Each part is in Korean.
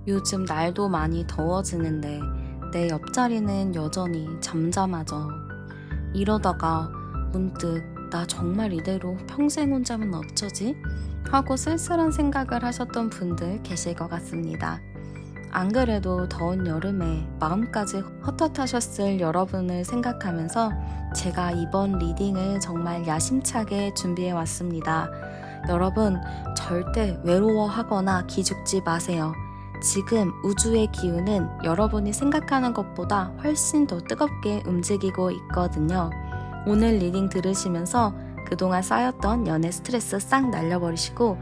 요즘 날도 많이 더워지는데 내 옆자리는 여전히 잠잠하죠. 이러다가 문득 나 정말 이대로 평생 혼자면 어쩌지? 하고 쓸쓸한 생각을 하셨던 분들 계실 것 같습니다. 안 그래도 더운 여름에 마음까지 헛헛하셨을 여러분을 생각하면서 제가 이번 리딩을 정말 야심차게 준비해 왔습니다. 여러분, 절대 외로워하거나 기죽지 마세요. 지금 우주의 기운은 여러분이 생각하는 것보다 훨씬 더 뜨겁게 움직이고 있거든요. 오늘 리딩 들으시면서 그동안 쌓였던 연애 스트레스 싹 날려버리시고,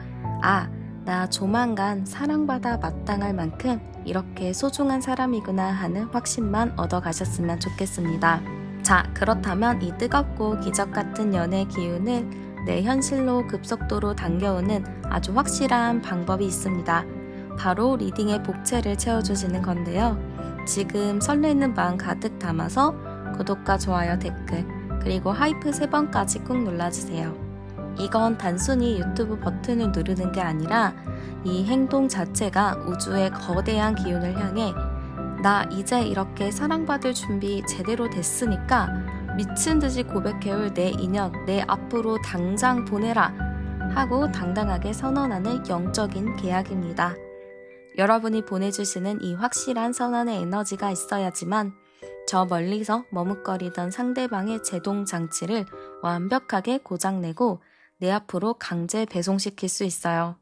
나 조만간 사랑받아 마땅할 만큼 이렇게 소중한 사람이구나 하는 확신만 얻어가셨으면 좋겠습니다. 자, 그렇다면 이 뜨겁고 기적 같은 연애 기운을 내 현실로 급속도로 당겨오는 아주 확실한 방법이 있습니다. 바로 리딩의 복채를 채워주시는 건데요. 지금 설레는 마음 가득 담아서 구독과 좋아요, 댓글, 그리고 하이프 3번까지 꾹 눌러주세요. 이건 단순히 유튜브 버튼을 누르는 게 아니라 이 행동 자체가 우주의 거대한 기운을 향해 나 이제 이렇게 사랑받을 준비 제대로 됐으니까 미친 듯이 고백해올 내 인연 내 앞으로 당장 보내라 하고 당당하게 선언하는 영적인 계약입니다. 여러분이 보내주시는 이 확실한 선언의 에너지가 있어야지만 저 멀리서 머뭇거리던 상대방의 제동 장치를 완벽하게 고장내고 내 앞으로 강제 배송시킬 수 있어요.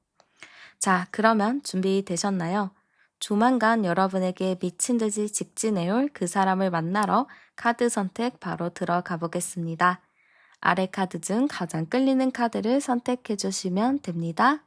자, 그러면 준비되셨나요? 조만간 여러분에게 미친 듯이 직진해올 그 사람을 만나러 카드 선택 바로 들어가 보겠습니다. 아래 카드 중 가장 끌리는 카드를 선택해 주시면 됩니다.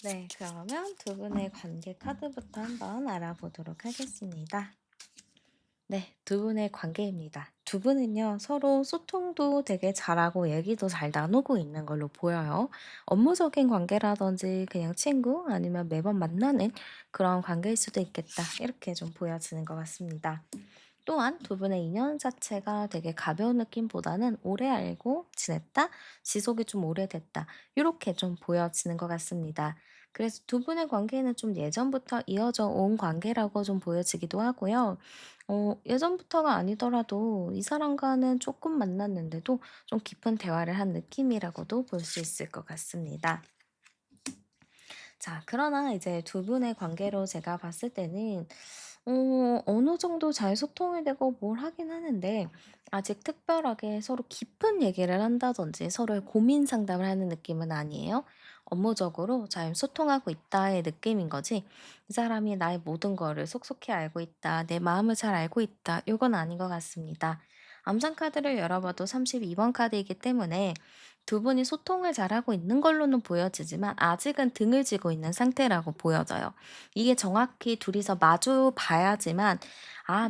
네, 그러면 두 분의 관계 카드부터 한번 알아보도록 하겠습니다. 네, 두 분의 관계입니다. 두 분은요, 서로 소통도 되게 잘하고 얘기도 잘 나누고 있는 걸로 보여요. 업무적인 관계라든지 그냥 친구 아니면 매번 만나는 그런 관계일 수도 있겠다. 이렇게 좀 보여지는 것 같습니다. 또한 두 분의 인연 자체가 되게 가벼운 느낌보다는 오래 알고 지냈다, 지속이 좀 오래됐다, 이렇게 좀 보여지는 것 같습니다. 그래서 두 분의 관계는 좀 예전부터 이어져 온 관계라고 좀 보여지기도 하고요. 예전부터가 아니더라도 이 사람과는 조금 만났는데도 좀 깊은 대화를 한 느낌이라고도 볼 수 있을 것 같습니다. 자, 그러나 이제 두 분의 관계로 제가 봤을 때는 어느 정도 잘 소통이 되고 뭘 하긴 하는데 아직 특별하게 서로 깊은 얘기를 한다든지 서로의 고민 상담을 하는 느낌은 아니에요. 업무적으로 잘 소통하고 있다의 느낌인 거지. 이 사람이 나의 모든 거를 속속히 알고 있다, 내 마음을 잘 알고 있다, 요건 아닌 것 같습니다. 암상 카드를 열어봐도 32번 카드이기 때문에 두 분이 소통을 잘하고 있는 걸로는 보여지지만 아직은 등을 쥐고 있는 상태라고 보여져요. 이게 정확히 둘이서 마주 봐야지만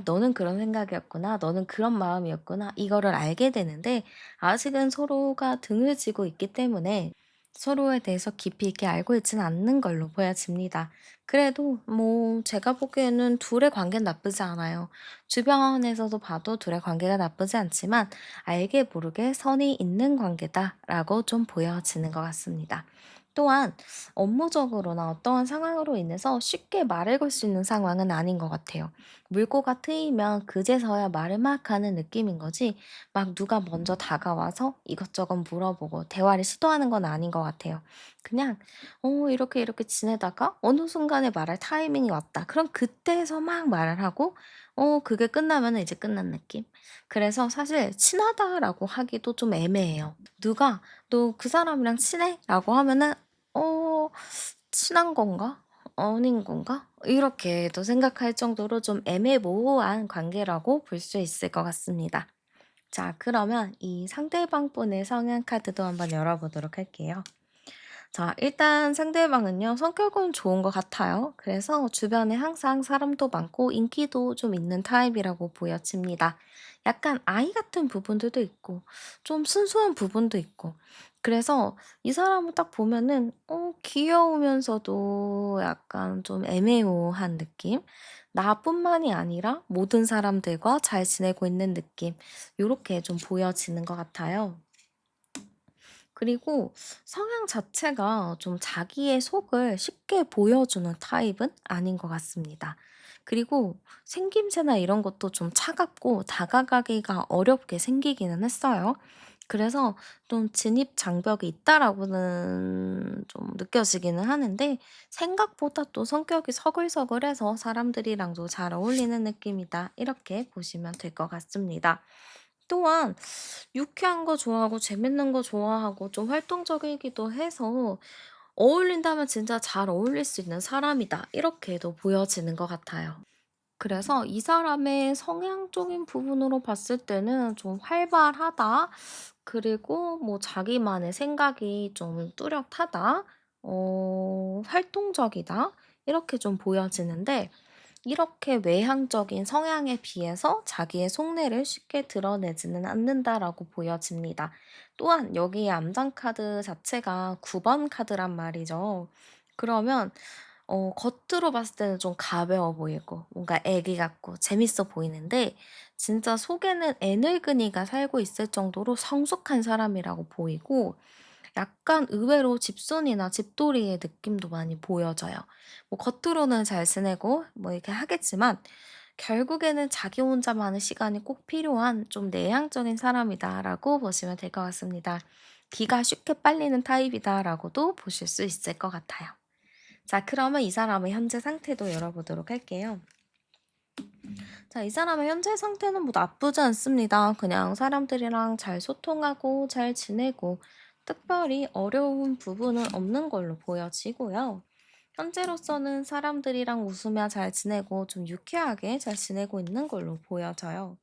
너는 그런 생각이었구나. 너는 그런 마음이었구나. 이거를 알게 되는데 아직은 서로가 등을 쥐고 있기 때문에 서로에 대해서 깊이 있게 알고 있지는 않는 걸로 보여집니다. 그래도 뭐 제가 보기에는 둘의 관계는 나쁘지 않아요. 주변에서도 봐도 둘의 관계가 나쁘지 않지만 알게 모르게 선이 있는 관계다라고 좀 보여지는 것 같습니다. 또한 업무적으로나 어떠한 상황으로 인해서 쉽게 말을 걸 수 있는 상황은 아닌 것 같아요. 물꼬가 트이면 그제서야 말을 막 하는 느낌인 거지, 막 누가 먼저 다가와서 이것저것 물어보고 대화를 시도하는 건 아닌 것 같아요. 그냥, 이렇게 이렇게 지내다가 어느 순간에 말할 타이밍이 왔다. 그럼 그때서 막 말을 하고, 그게 끝나면 이제 끝난 느낌? 그래서 사실 친하다라고 하기도 좀 애매해요. 누가 "너 그 사람이랑 친해?" 라고 하면은 '어 친한 건가? 아닌 건가?' 이렇게도 생각할 정도로 좀 애매모호한 관계라고 볼 수 있을 것 같습니다. 자, 그러면 이 상대방 분의 성향 카드도 한번 열어보도록 할게요. 자, 일단 상대방은요, 성격은 좋은 것 같아요. 그래서 주변에 항상 사람도 많고 인기도 좀 있는 타입이라고 보여집니다. 약간 아이 같은 부분들도 있고, 좀 순수한 부분도 있고. 그래서 이 사람을 딱 보면은, 귀여우면서도 약간 좀 애매모호한 느낌? 나뿐만이 아니라 모든 사람들과 잘 지내고 있는 느낌. 요렇게 좀 보여지는 것 같아요. 그리고 성향 자체가 좀 자기의 속을 쉽게 보여주는 타입은 아닌 것 같습니다. 그리고 생김새나 이런 것도 좀 차갑고 다가가기가 어렵게 생기기는 했어요. 그래서 좀 진입 장벽이 있다라고는 좀 느껴지기는 하는데 생각보다 또 성격이 서글서글해서 사람들이랑도 잘 어울리는 느낌이다. 이렇게 보시면 될 것 같습니다. 또한 유쾌한 거 좋아하고 재밌는 거 좋아하고 좀 활동적이기도 해서 '어울린다면 진짜 잘 어울릴 수 있는 사람이다.' 이렇게도 보여지는 것 같아요. 그래서 이 사람의 성향적인 부분으로 봤을 때는 좀 활발하다. 그리고 뭐 자기만의 생각이 좀 뚜렷하다. 활동적이다. 이렇게 좀 보여지는데 이렇게 외향적인 성향에 비해서 자기의 속내를 쉽게 드러내지는 않는다라고 보여집니다. 또한 여기에 암장 카드 자체가 9번 카드란 말이죠. 그러면 겉으로 봤을 때는 좀 가벼워 보이고 뭔가 애기 같고 재밌어 보이는데 진짜 속에는 애늙은이가 살고 있을 정도로 성숙한 사람이라고 보이고 약간 의외로 집순이나 집돌이의 느낌도 많이 보여져요. 뭐 겉으로는 잘 지내고 뭐 이렇게 하겠지만 결국에는 자기 혼자만의 시간이 꼭 필요한 좀 내향적인 사람이다라고 보시면 될 것 같습니다. 기가 쉽게 빨리는 타입이다라고도 보실 수 있을 것 같아요. 자, 그러면 이 사람의 현재 상태도 열어보도록 할게요. 자, 이 사람의 현재 상태는 뭐 나쁘지 않습니다. 그냥 사람들이랑 잘 소통하고 잘 지내고 특별히 어려운 부분은 없는 걸로 보여지고요. 현재로서는 사람들이랑 웃으며 잘 지내고 좀 유쾌하게 잘 지내고 있는 걸로 보여져요.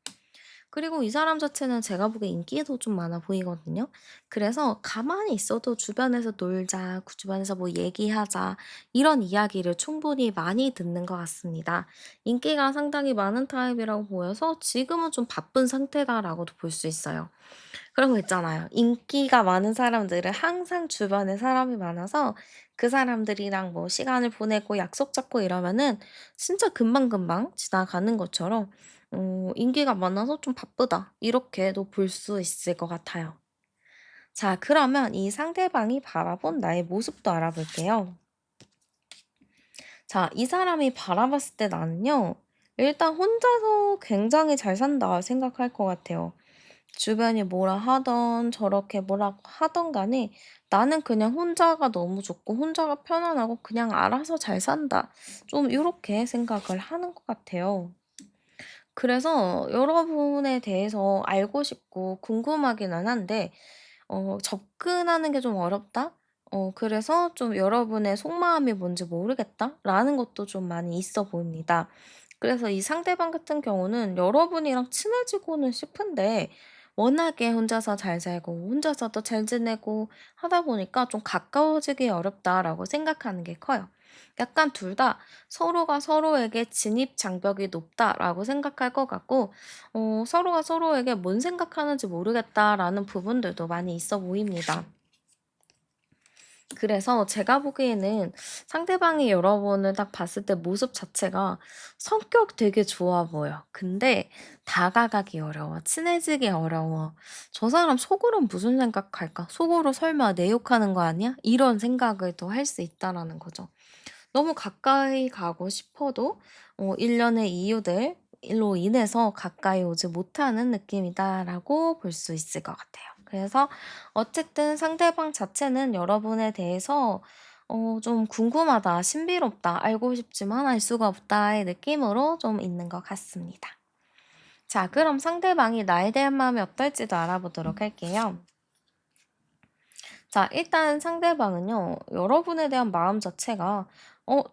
그리고 이 사람 자체는 제가 보기에 인기도 좀 많아 보이거든요. 그래서 가만히 있어도 주변에서 놀자, 주변에서 뭐 얘기하자, 이런 이야기를 충분히 많이 듣는 것 같습니다. 인기가 상당히 많은 타입이라고 보여서 지금은 좀 바쁜 상태다라고도 볼 수 있어요. 그런 거 있잖아요. 인기가 많은 사람들은 항상 주변에 사람이 많아서 그 사람들이랑 뭐 시간을 보내고 약속 잡고 이러면은 진짜 금방금방 지나가는 것처럼 인기가 많아서 좀 바쁘다. 이렇게도 볼 수 있을 것 같아요. 자, 그러면 이 상대방이 바라본 나의 모습도 알아볼게요. 자, 이 사람이 바라봤을 때 나는요. 일단 혼자서 굉장히 잘 산다 생각할 것 같아요. 주변이 뭐라 하던 저렇게 뭐라고 하던 간에 나는 그냥 혼자가 너무 좋고 혼자가 편안하고 그냥 알아서 잘 산다. 좀 요렇게 생각을 하는 것 같아요. 그래서 여러분에 대해서 알고 싶고 궁금하기는 한데 접근하는 게 좀 어렵다? 그래서 좀 '여러분의 속마음이 뭔지 모르겠다.'라는 것도 좀 많이 있어 보입니다. 그래서 이 상대방 같은 경우는 여러분이랑 친해지고는 싶은데 워낙에 혼자서 잘 살고 혼자서도 잘 지내고 하다 보니까 좀 '가까워지기 어렵다.'라고 생각하는 게 커요. 약간 둘 다 서로가 서로에게 '진입 장벽이 높다.'라고 생각할 것 같고 서로가 서로에게 '뭔 생각하는지 모르겠다.'라는 부분들도 많이 있어 보입니다. 그래서 제가 보기에는 상대방이 여러분을 딱 봤을 때 모습 자체가 성격 되게 좋아 보여. 근데 다가가기 어려워. 친해지기 어려워. '저 사람 속으로 무슨 생각할까? 속으로 설마 내 욕하는 거 아니야?' 이런 생각을 또 할 수 있다라는 거죠. 너무 가까이 가고 싶어도 일련의 이유들로 인해서 가까이 오지 못하는 느낌이다라고 볼 수 있을 것 같아요. 그래서 어쨌든 상대방 자체는 여러분에 대해서 좀 궁금하다, 신비롭다, 알고 싶지만 알 수가 없다의 느낌으로 좀 있는 것 같습니다. 자, 그럼 상대방이 나에 대한 마음이 어떨지도 알아보도록 할게요. 자, 일단 상대방은요, 여러분에 대한 마음 자체가,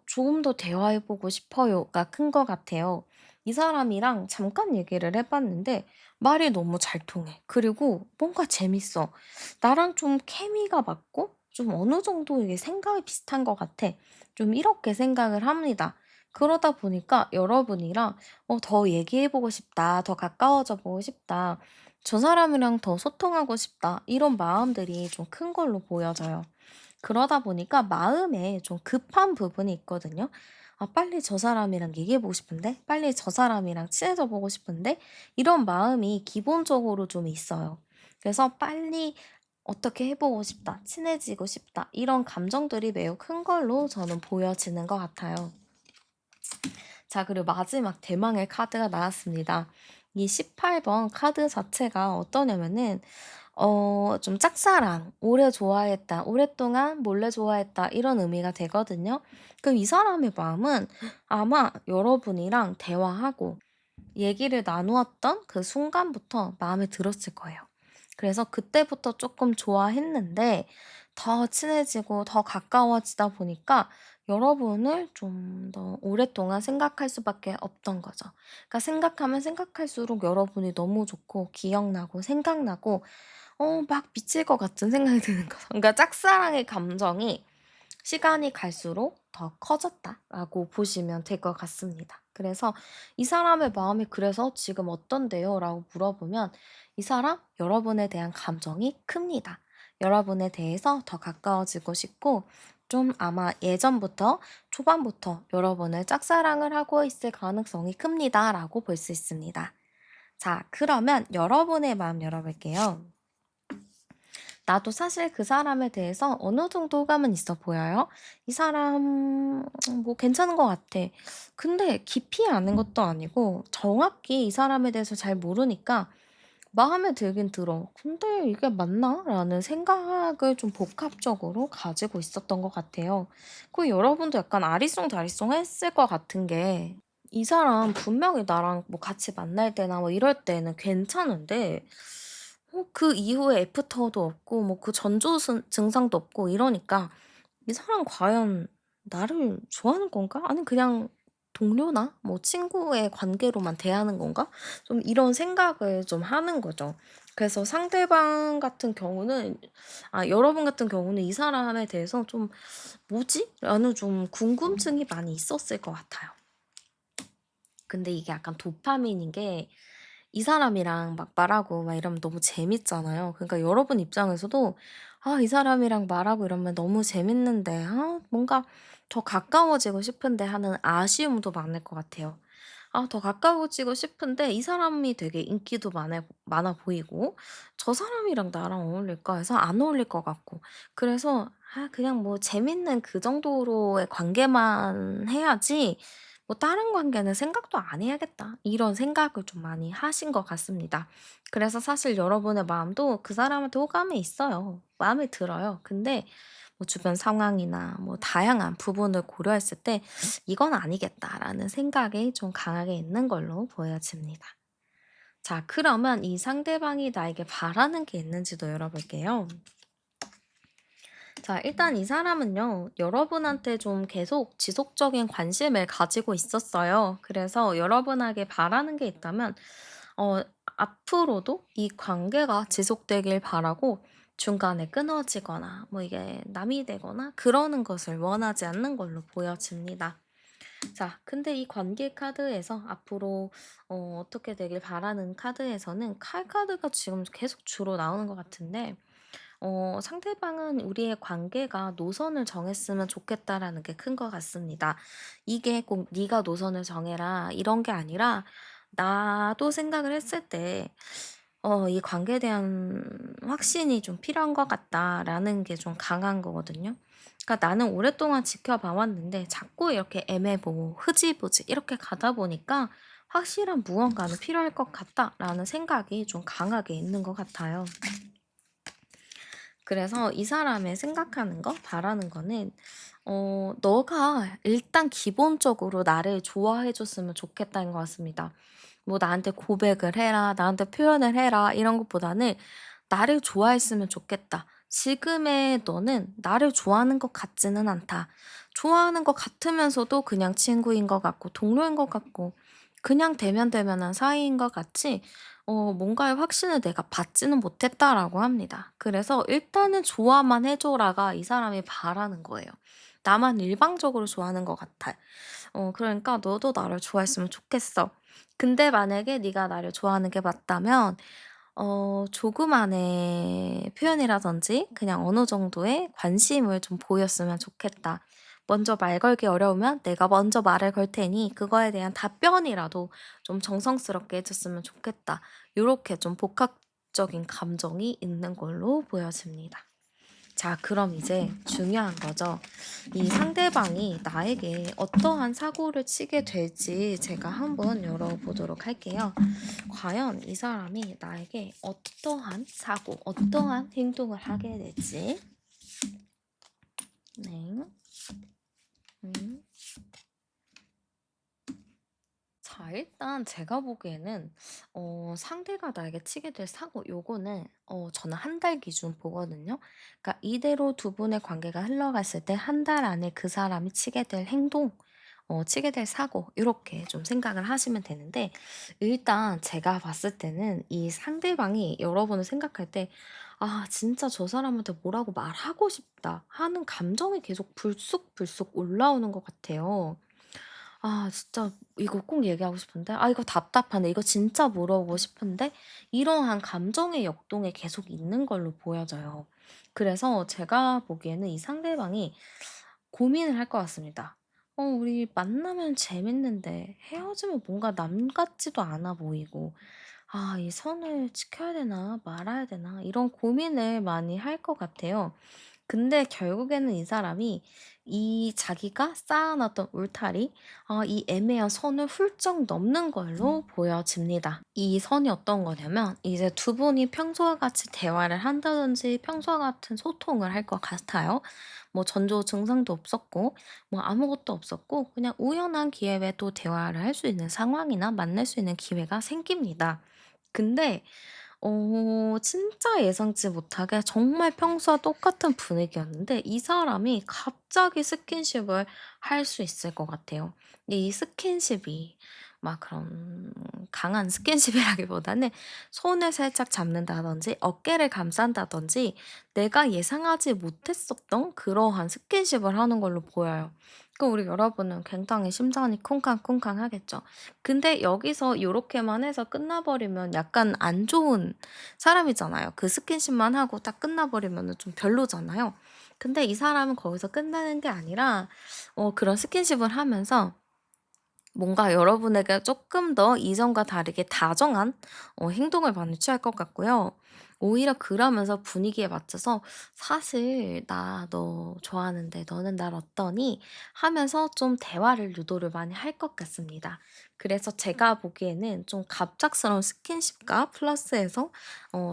조금 더 대화해보고 싶어요가 큰 것 같아요. 이 사람이랑 잠깐 얘기를 해봤는데, 말이 너무 잘 통해. 그리고 뭔가 재밌어. 나랑 좀 케미가 맞고, 좀 어느 정도 이게 생각이 비슷한 것 같아. 좀 이렇게 생각을 합니다. 그러다 보니까 여러분이랑 더 얘기해 보고 싶다. 더 가까워져 보고 싶다. 저 사람이랑 더 소통하고 싶다. 이런 마음들이 좀 큰 걸로 보여져요. 그러다 보니까 마음에 좀 급한 부분이 있거든요. 아, 빨리 저 사람이랑 얘기해 보고 싶은데, 빨리 저 사람이랑 친해져 보고 싶은데, 이런 마음이 기본적으로 좀 있어요. 그래서 빨리 어떻게 해보고 싶다, 친해지고 싶다, 이런 감정들이 매우 큰 걸로 저는 보여지는 것 같아요. 자, 그리고 마지막 대망의 카드가 나왔습니다. 이 18번 카드 자체가 어떠냐면은, 좀 짝사랑, 오래 좋아했다, 오랫동안 몰래 좋아했다, 이런 의미가 되거든요. 그럼 이 사람의 마음은 아마 여러분이랑 대화하고 얘기를 나누었던 그 순간부터 마음에 들었을 거예요. 그래서 그때부터 조금 좋아했는데 더 친해지고 더 가까워지다 보니까 여러분을 좀 더 오랫동안 생각할 수밖에 없던 거죠. 그러니까 생각하면 생각할수록 여러분이 너무 좋고 기억나고 생각나고 막 미칠 것 같은 생각이 드는 거죠. 그러니까 짝사랑의 감정이 시간이 갈수록 더 커졌다라고 보시면 될 것 같습니다. 그래서 이 사람의 마음이 그래서 지금 어떤데요? 라고 물어보면 이 사람 여러분에 대한 감정이 큽니다. 여러분에 대해서 더 가까워지고 싶고 좀 아마 예전부터 초반부터 여러분을 짝사랑을 하고 있을 가능성이 큽니다. 라고 볼 수 있습니다. 자, 그러면 여러분의 마음 열어볼게요. 나도 사실 그 사람에 대해서 어느 정도 호감은 있어 보여요. 이 사람 뭐 괜찮은 것 같아. 근데 깊이 아는 것도 아니고 정확히 이 사람에 대해서 잘 모르니까 마음에 들긴 들어. 근데 이게 맞나? 라는 생각을 좀 복합적으로 가지고 있었던 것 같아요. 그 여러분도 약간 아리송다리송 했을 것 같은 게 이 사람 분명히 나랑 뭐 같이 만날 때나 뭐 이럴 때는 괜찮은데 그 이후에 애프터도 없고 뭐 그 전조 증상도 없고 이러니까 '이 사람 과연 나를 좋아하는 건가? 아니면 그냥 동료나 뭐 친구의 관계로만 대하는 건가?' 좀 이런 생각을 좀 하는 거죠. 그래서 상대방 같은 경우는 여러분 같은 경우는 이 사람에 대해서 좀 '뭐지?' 라는 좀 궁금증이 많이 있었을 것 같아요. 근데 이게 약간 도파민인 게 이 사람이랑 막 말하고 막 이러면 너무 재밌잖아요. 그러니까 여러분 입장에서도 '아 이 사람이랑 말하고 이러면 너무 재밌는데 뭔가 더 가까워지고 싶은데.' 하는 아쉬움도 많을 것 같아요. 더 가까워지고 싶은데 이 사람이 되게 인기도 많아 보이고 '저 사람이랑 나랑 어울릴까?' 해서 안 어울릴 것 같고 그래서 그냥 뭐 재밌는 그 정도로의 관계만 해야지 뭐 '다른 관계는 생각도 안 해야겠다.' 이런 생각을 좀 많이 하신 것 같습니다. 그래서 사실 여러분의 마음도 그 사람한테 호감이 있어요. 마음에 들어요. 근데 뭐 주변 상황이나 뭐 다양한 부분을 고려했을 때 '이건 아니겠다.'라는 생각이 좀 강하게 있는 걸로 보여집니다. 자, 그러면 이 상대방이 나에게 바라는 게 있는지도 열어볼게요. 자, 일단 이 사람은요, 여러분한테 좀 계속 지속적인 관심을 가지고 있었어요. 그래서 여러분에게 바라는 게 있다면, 어, 앞으로도 이 관계가 지속되길 바라고 중간에 끊어지거나, 뭐 이게 남이 되거나 그러는 것을 원하지 않는 걸로 보여집니다. 자, 근데 이 관계 카드에서 앞으로 어떻게 되길 바라는 카드에서는 칼 카드가 지금 계속 주로 나오는 것 같은데, 상대방은 우리의 관계가 노선을 정했으면 좋겠다라는 게 큰 것 같습니다. 이게 꼭 네가 노선을 정해라 이런 게 아니라 나도 생각을 했을 때 이 관계에 대한 확신이 좀 필요한 것 같다라는 게 좀 강한 거거든요. 그러니까 나는 오랫동안 지켜봐 왔는데 자꾸 이렇게 애매모호, 흐지부지 이렇게 가다 보니까 확실한 무언가는 필요할 것 같다라는 생각이 좀 강하게 있는 것 같아요. 그래서 이 사람의 생각하는 거, 바라는 거는 너가 일단 기본적으로 나를 좋아해 줬으면 좋겠다는 것 같습니다. 뭐 나한테 고백을 해라, 나한테 표현을 해라 이런 것보다는 나를 좋아했으면 좋겠다. 지금의 너는 나를 좋아하는 것 같지는 않다. 좋아하는 것 같으면서도 그냥 친구인 것 같고 동료인 것 같고 그냥 대면대면한 사이인 것 같지 뭔가의 확신을 내가 받지는 못했다라고 합니다. 그래서 일단은 좋아만 해줘라가 이 사람이 바라는 거예요. 나만 일방적으로 좋아하는 것 같아. 그러니까 너도 나를 좋아했으면 좋겠어. 근데 만약에 네가 나를 좋아하는 게 맞다면 조그만의 표현이라든지 그냥 어느 정도의 관심을 좀 보였으면 좋겠다. 먼저 말 걸기 어려우면 내가 먼저 말을 걸 테니 그거에 대한 답변이라도 좀 정성스럽게 해 줬으면 좋겠다. 요렇게 좀 복합적인 감정이 있는 걸로 보여집니다. 자, 그럼 이제 중요한 거죠. 이 상대방이 나에게 어떠한 사고를 치게 될지 제가 한번 열어보도록 할게요. 과연 이 사람이 나에게 어떠한 사고, 어떠한 행동을 하게 될지. 네. 음. 자, 일단 제가 보기에는 상대가 나에게 치게 될 사고 요거는 저는 한 달 기준 보거든요. 그러니까 이대로 두 분의 관계가 흘러갔을 때 한 달 안에 그 사람이 치게 될 행동, 치게 될 사고 요렇게 좀 생각을 하시면 되는데 일단 제가 봤을 때는 이 상대방이 여러분을 생각할 때 '아 진짜 저 사람한테 뭐라고 말하고 싶다.' 하는 감정이 계속 불쑥불쑥 올라오는 것 같아요. 아 진짜 이거 꼭 얘기하고 싶은데 '아 이거 답답하네. 이거 진짜 물어보고 싶은데.' 이러한 감정의 역동이 계속 있는 걸로 보여져요. 그래서 제가 보기에는 이 상대방이 고민을 할 것 같습니다. 우리 만나면 재밌는데 헤어지면 뭔가 남 같지도 않아 보이고 '아 이 선을 지켜야 되나 말아야 되나.' 이런 고민을 많이 할 것 같아요. 근데 결국에는 이 사람이 이 자기가 쌓아놨던 울타리, 이 애매한 선을 훌쩍 넘는 걸로 보여집니다. 이 선이 어떤 거냐면 이제 두 분이 평소와 같이 대화를 한다든지 평소와 같은 소통을 할 것 같아요. 뭐 전조 증상도 없었고 뭐 아무것도 없었고 그냥 우연한 기회에 또 대화를 할 수 있는 상황이나 만날 수 있는 기회가 생깁니다. 근데 진짜 예상치 못하게 정말 평소와 똑같은 분위기였는데 이 사람이 갑자기 스킨십을 할 수 있을 것 같아요. 근데 이 스킨십이 막 그런 강한 스킨십이라기보다는 손을 살짝 잡는다든지 어깨를 감싼다든지 내가 예상하지 못했었던 그러한 스킨십을 하는 걸로 보여요. 그 우리 여러분은 굉장히 심장이 쿵쾅쿵쾅하겠죠. 근데 여기서 요렇게만 해서 끝나버리면 약간 안 좋은 사람이잖아요. 그 스킨십만 하고 딱 끝나버리면은 좀 별로잖아요. 근데 이 사람은 거기서 끝나는 게 아니라 그런 스킨십을 하면서 뭔가 여러분에게 조금 더 이전과 다르게 다정한 행동을 많이 취할 것 같고요. 오히려 그러면서 분위기에 맞춰서 "사실 나 너 좋아하는데 너는 날 어떠니?" 하면서 좀 대화를 유도를 많이 할 것 같습니다. 그래서 제가 보기에는 좀 갑작스러운 스킨십과 플러스해서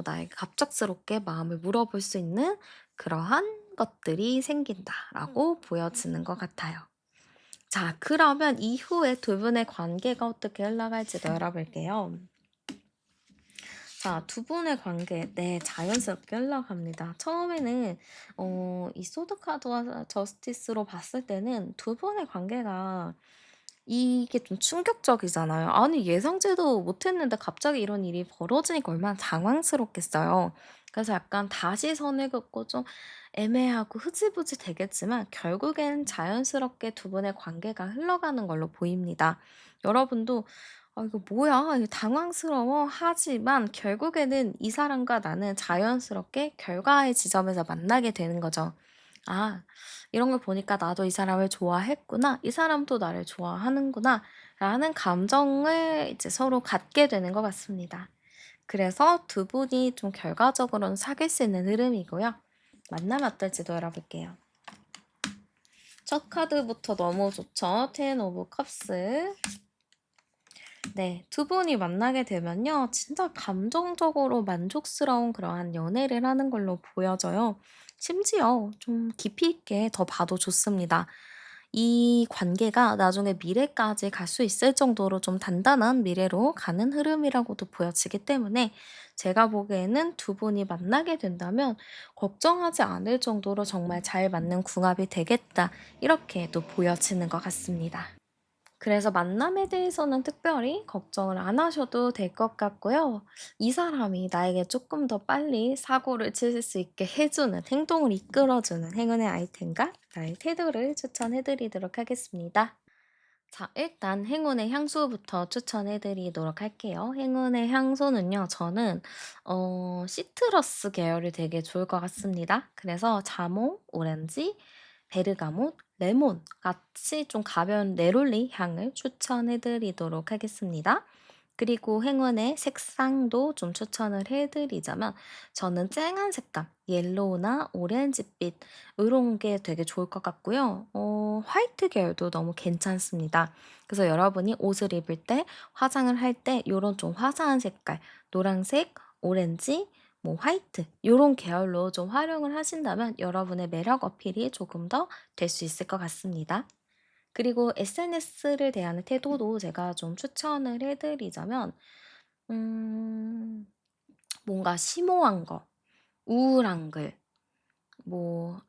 나에게 갑작스럽게 마음을 물어볼 수 있는 그러한 것들이 생긴다라고 보여지는 것 같아요. 자, 그러면 이후에 두 분의 관계가 어떻게 흘러갈지도 열어볼게요. 자, 두 분의 관계, 네, 자연스럽게 흘러갑니다. 처음에는, 이 소드카드와 저스티스로 봤을 때는 두 분의 관계가 이게 좀 충격적이잖아요. 아니, 예상치도 못했는데 갑자기 이런 일이 벌어지니까 얼마나 당황스럽겠어요. 그래서 약간 다시 선을 긋고 좀 애매하고 흐지부지 되겠지만 결국엔 자연스럽게 두 분의 관계가 흘러가는 걸로 보입니다. 여러분도 '아 이거 뭐야. 이거 당황스러워.' 하지만 결국에는 이 사람과 나는 자연스럽게 결과의 지점에서 만나게 되는 거죠. '아 이런 걸 보니까 나도 이 사람을 좋아했구나. 이 사람도 나를 좋아하는구나.'라는 감정을 이제 서로 갖게 되는 것 같습니다. 그래서 두 분이 좀 결과적으로는 사귈 수 있는 흐름이고요. 만나면 어떨지도 알아볼게요. 첫 카드부터 너무 좋죠. 텐 오브 컵스. 네. 두 분이 만나게 되면요. 진짜 감정적으로 만족스러운 그러한 연애를 하는 걸로 보여져요. 심지어 좀 깊이 있게 더 봐도 좋습니다. 이 관계가 나중에 미래까지 갈 수 있을 정도로 좀 단단한 미래로 가는 흐름이라고도 보여지기 때문에 제가 보기에는 두 분이 만나게 된다면 걱정하지 않을 정도로 정말 잘 맞는 궁합이 되겠다. 이렇게도 보여지는 것 같습니다. 그래서 만남에 대해서는 특별히 걱정을 안 하셔도 될 것 같고요. 이 사람이 나에게 조금 더 빨리 사고를 칠 수 있게 해주는, 행동을 이끌어주는 행운의 아이템과 나의 태도를 추천해 드리도록 하겠습니다. 자, 일단 행운의 향수부터 추천해 드리도록 할게요. 행운의 향수는요, 저는 시트러스 계열이 되게 좋을 것 같습니다. 그래서 자몽, 오렌지, 베르가못, 레몬 같이 좀 가벼운 네롤리 향을 추천해 드리도록 하겠습니다. 그리고 행운의 색상도 좀 추천을 해 드리자면 저는 쨍한 색감, 옐로우나 오렌지빛 요런 게 되게 좋을 것 같고요. 화이트 계열도 너무 괜찮습니다. 그래서 여러분이 옷을 입을 때, 화장을 할 때 요런 좀 화사한 색깔, 노란색, 오렌지, 뭐 화이트 요런 계열로 좀 활용을 하신다면 여러분의 매력 어필이 조금 더 될 수 있을 것 같습니다. 그리고 SNS를 대하는 태도도 제가 좀 추천을 해 드리자면 음 뭔가 심오한 거, 우울한 글, 뭐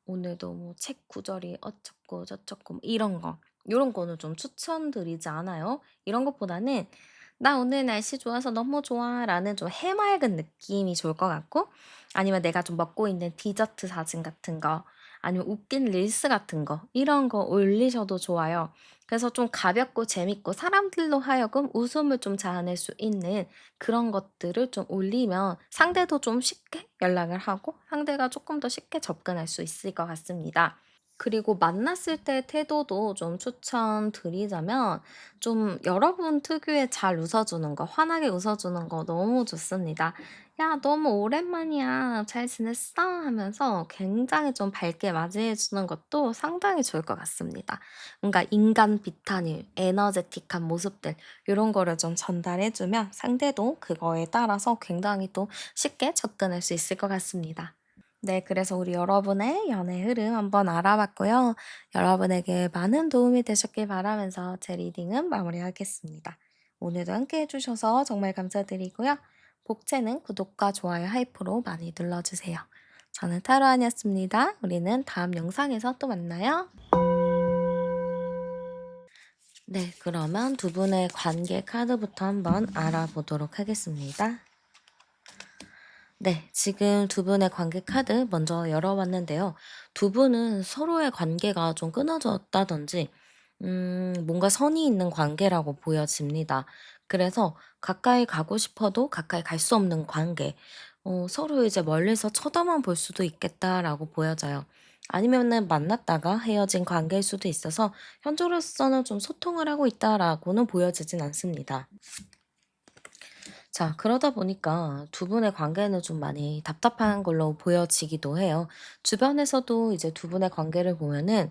오늘도 뭐 책 구절이 어쩌고 저쩌고 뭐 이런 거 요런 거는 좀 추천드리지 않아요. 이런 것보다는 "나 오늘 날씨 좋아서 너무 좋아."라는 좀 해맑은 느낌이 좋을 것 같고, 아니면 내가 좀 먹고 있는 디저트 사진 같은 거, 아니면 웃긴 릴스 같은 거 이런 거 올리셔도 좋아요. 그래서 좀 가볍고 재밌고 사람들로 하여금 웃음을 좀 자아낼 수 있는 그런 것들을 좀 올리면 상대도 좀 쉽게 연락을 하고 상대가 조금 더 쉽게 접근할 수 있을 것 같습니다. 그리고 만났을 때 태도도 좀 추천드리자면 좀 여러분 특유의 잘 웃어주는 거, 환하게 웃어주는 거 너무 좋습니다. "야, 너무 오랜만이야. 잘 지냈어?" 하면서 굉장히 좀 밝게 맞이해 주는 것도 상당히 좋을 것 같습니다. 뭔가 인간 비타민, 에너제틱한 모습들 요런 거를 좀 전달해 주면 상대도 그거에 따라서 굉장히 또 쉽게 접근할 수 있을 것 같습니다. 네, 그래서 우리 여러분의 연애 흐름 한번 알아봤고요. 여러분에게 많은 도움이 되셨길 바라면서 제 리딩은 마무리하겠습니다. 오늘도 함께 해주셔서 정말 감사드리고요. 복채는 구독과 좋아요, 하이프로 많이 눌러주세요. 저는 타로안이었습니다. 우리는 다음 영상에서 또 만나요. 네, 그러면 두 분의 관계 카드부터 한번 알아보도록 하겠습니다. 네, 지금 두 분의 관계 카드 먼저 열어봤는데요. 두 분은 서로의 관계가 좀 끊어졌다든지, 뭔가 선이 있는 관계라고 보여집니다. 그래서 가까이 가고 싶어도 가까이 갈 수 없는 관계, 서로 이제 멀리서 쳐다만 볼 수도 있겠다라고 보여져요. 아니면은 만났다가 헤어진 관계일 수도 있어서 현재로서는 좀 소통을 하고 있다라고는 보여지진 않습니다. 자, 그러다 보니까 두 분의 관계는 좀 많이 답답한 걸로 보여지기도 해요. 주변에서도 이제 두 분의 관계를 보면은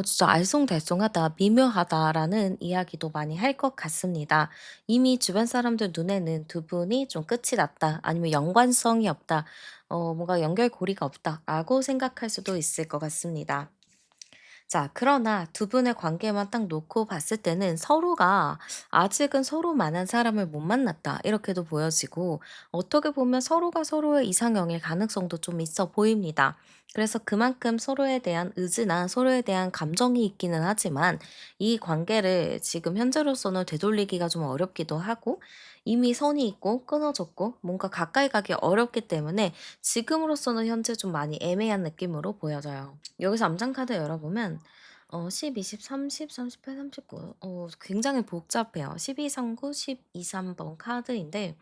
진짜 알쏭달쏭하다, 미묘하다라는 이야기도 많이 할 것 같습니다. 이미 주변 사람들 눈에는 두 분이 좀 끝이 났다, 아니면 연관성이 없다, 뭔가 연결고리가 없다라고 생각할 수도 있을 것 같습니다. 자, 그러나 두 분의 관계만 딱 놓고 봤을 때는 서로가 아직은 서로만한 사람을 못 만났다. 이렇게도 보여지고, 어떻게 보면 서로가 서로의 이상형일 가능성도 좀 있어 보입니다. 그래서 그만큼 서로에 대한 의지나 서로에 대한 감정이 있기는 하지만 이 관계를 지금 현재로서는 되돌리기가 좀 어렵기도 하고, 이미 선이 있고 끊어졌고 뭔가 가까이 가기 어렵기 때문에 지금으로서는 현재 좀 많이 애매한 느낌으로 보여져요. 여기서 암장카드 열어보면 10, 20, 30, 38, 39 굉장히 복잡해요. 12, 39, 12, 3번 카드인데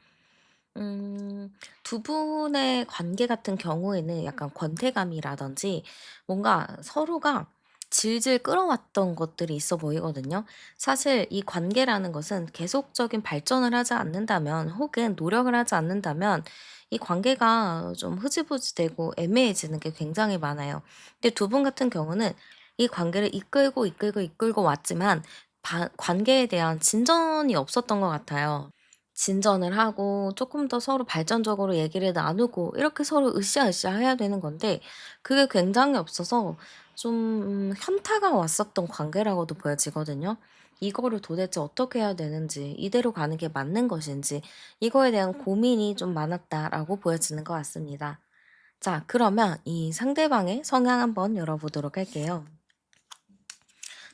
두 분의 관계 같은 경우에는 약간 권태감이라든지 뭔가 서로가 질질 끌어왔던 것들이 있어 보이거든요. 사실 이 관계라는 것은 계속적인 발전을 하지 않는다면 혹은 노력을 하지 않는다면 이 관계가 좀 흐지부지되고 애매해지는 게 굉장히 많아요. 근데 두 분 같은 경우는 이 관계를 이끌고 왔지만 관계에 대한 진전이 없었던 것 같아요. 진전을 하고 조금 더 서로 발전적으로 얘기를 나누고 이렇게 서로 으쌰으쌰 해야 되는 건데 그게 굉장히 없어서 좀 현타가 왔었던 관계라고도 보여지거든요. 이거를 도대체 어떻게 해야 되는지, 이대로 가는 게 맞는 것인지 이거에 대한 고민이 좀 많았다라고 보여지는 것 같습니다. 자, 그러면 이 상대방의 성향 한번 열어보도록 할게요.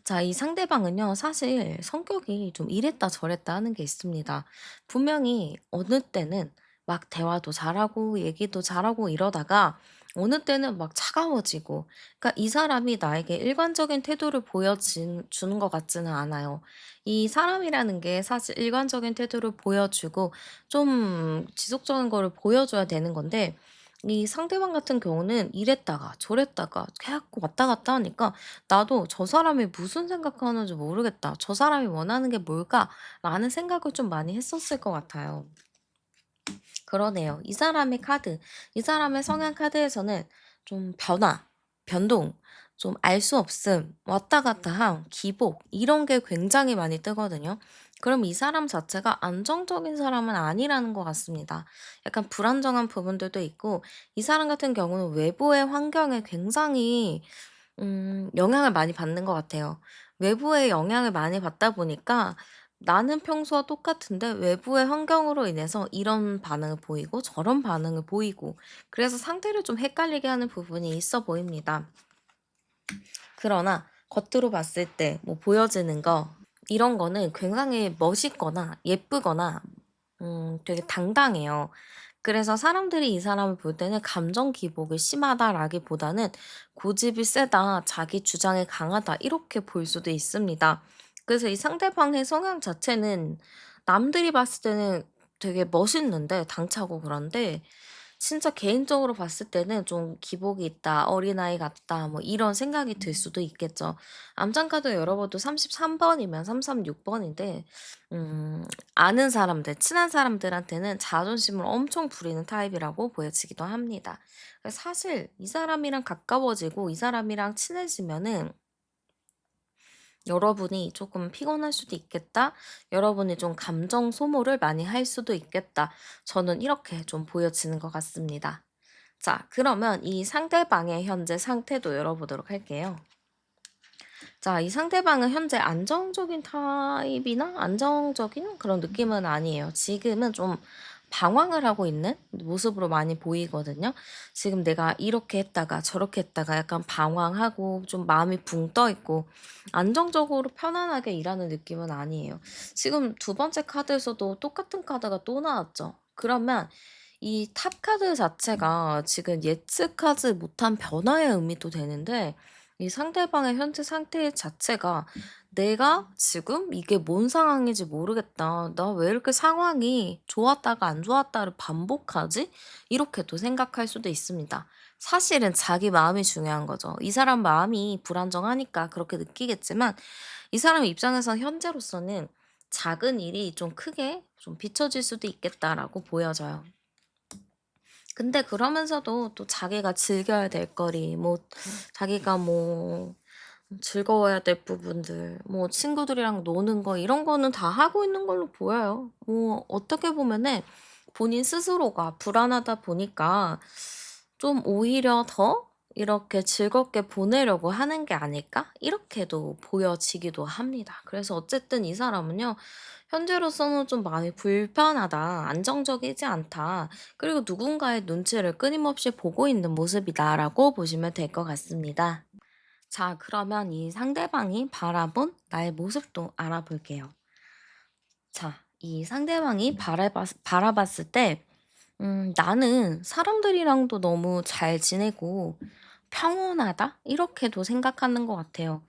자, 이 상대방은요, 사실 성격이 좀 이랬다 저랬다 하는 게 있습니다. 분명히 어느 때는 막 대화도 잘하고 얘기도 잘하고 이러다가 어느 때는 막 차가워지고, 그러니까 이 사람이 나에게 일관적인 태도를 주는 것 같지는 않아요. 이 사람이라는 게 사실 일관적인 태도를 보여주고 좀 지속적인 거를 보여줘야 되는 건데, 이 상대방 같은 경우는 이랬다가 저랬다가 계속 왔다 갔다 하니까 나도 '저 사람이 무슨 생각하는지 모르겠다. 저 사람이 원하는 게 뭘까?'라는 생각을 좀 많이 했었을 것 같아요. 그러네요. 이 사람의 카드, 이 사람의 성향 카드에서는 좀 변화, 변동, 좀 알 수 없음, 왔다 갔다 함, 기복 이런 게 굉장히 많이 뜨거든요. 그럼 이 사람 자체가 안정적인 사람은 아니라는 것 같습니다. 약간 불안정한 부분들도 있고 이 사람 같은 경우는 외부의 환경에 굉장히 영향을 많이 받는 것 같아요. 외부의 영향을 많이 받다 보니까 나는 평소와 똑같은데 외부의 환경으로 인해서 이런 반응을 보이고 저런 반응을 보이고 그래서 상대를 좀 헷갈리게 하는 부분이 있어 보입니다. 그러나 겉으로 봤을 때 뭐 보여지는 거 이런 거는 굉장히 멋있거나 예쁘거나 되게 당당해요. 그래서 사람들이 이 사람을 볼 때는 감정 기복이 심하다라기보다는 고집이 세다, 자기 주장이 강하다 이렇게 볼 수도 있습니다. 그래서 이 상대방의 성향 자체는 남들이 봤을 때는 되게 멋있는데 당차고 그런데 진짜 개인적으로 봤을 때는 좀 '기복이 있다. 어린아이 같다.' 뭐 이런 생각이 들 수도 있겠죠. 암장카드 열어봐도 33 번이면 336 번인데 아는 사람들, 친한 사람들한테는 자존심을 엄청 부리는 타입이라고 보여지기도 합니다. 사실 이 사람이랑 가까워지고 이 사람이랑 친해지면은 여러분이 조금 피곤할 수도 있겠다. 여러분이 좀 감정 소모를 많이 할 수도 있겠다. 저는 이렇게 좀 보여지는 것 같습니다. 자, 그러면 이 상대방의 현재 상태도 열어보도록 할게요. 자, 이 상대방은 현재 안정적인 타입이나 안정적인 그런 느낌은 아니에요. 지금은 좀 방황을 하고 있는 모습으로 많이 보이거든요. 지금 내가 이렇게 했다가 저렇게 했다가 약간 방황하고 좀 마음이 붕 떠 있고 안정적으로 편안하게 일하는 느낌은 아니에요. 지금 두 번째 카드에서도 똑같은 카드가 또 나왔죠. 그러면 이 탑 카드 자체가 지금 예측하지 못한 변화의 의미도 되는데 이 상대방의 현재 상태 자체가 '내가 지금 이게 뭔 상황인지 모르겠다. 나 왜 이렇게 상황이 좋았다가 안 좋았다를 반복하지?' 이렇게도 생각할 수도 있습니다. 사실은 자기 마음이 중요한 거죠. 이 사람 마음이 불안정하니까 그렇게 느끼겠지만 이 사람 입장에서 현재로서는 '작은 일이 좀 크게 좀 비춰질 수도 있겠다.'라고 보여져요. 근데 그러면서도 또 자기가 즐겨야 될 거리 뭐 자기가 뭐 즐거워야 될 부분들 뭐 친구들이랑 노는 거 이런 거는 다 하고 있는 걸로 보여요. 뭐 어떻게 보면은 본인 스스로가 불안하다 보니까 좀 오히려 더 이렇게 즐겁게 보내려고 하는 게 아닐까? 이렇게도 보여지기도 합니다. 그래서 어쨌든 이 사람은요. 현재로서는 좀 마음이 불편하다, 안정적이지 않다, 그리고 누군가의 눈치를 끊임없이 보고 있는 모습이다라고 보시면 될 것 같습니다. 자, 그러면 이 상대방이 바라본 나의 모습도 알아볼게요. 자, 이 상대방이 바라봤을 때, 나는 사람들이랑도 너무 잘 지내고 평온하다? 이렇게도 생각하는 것 같아요.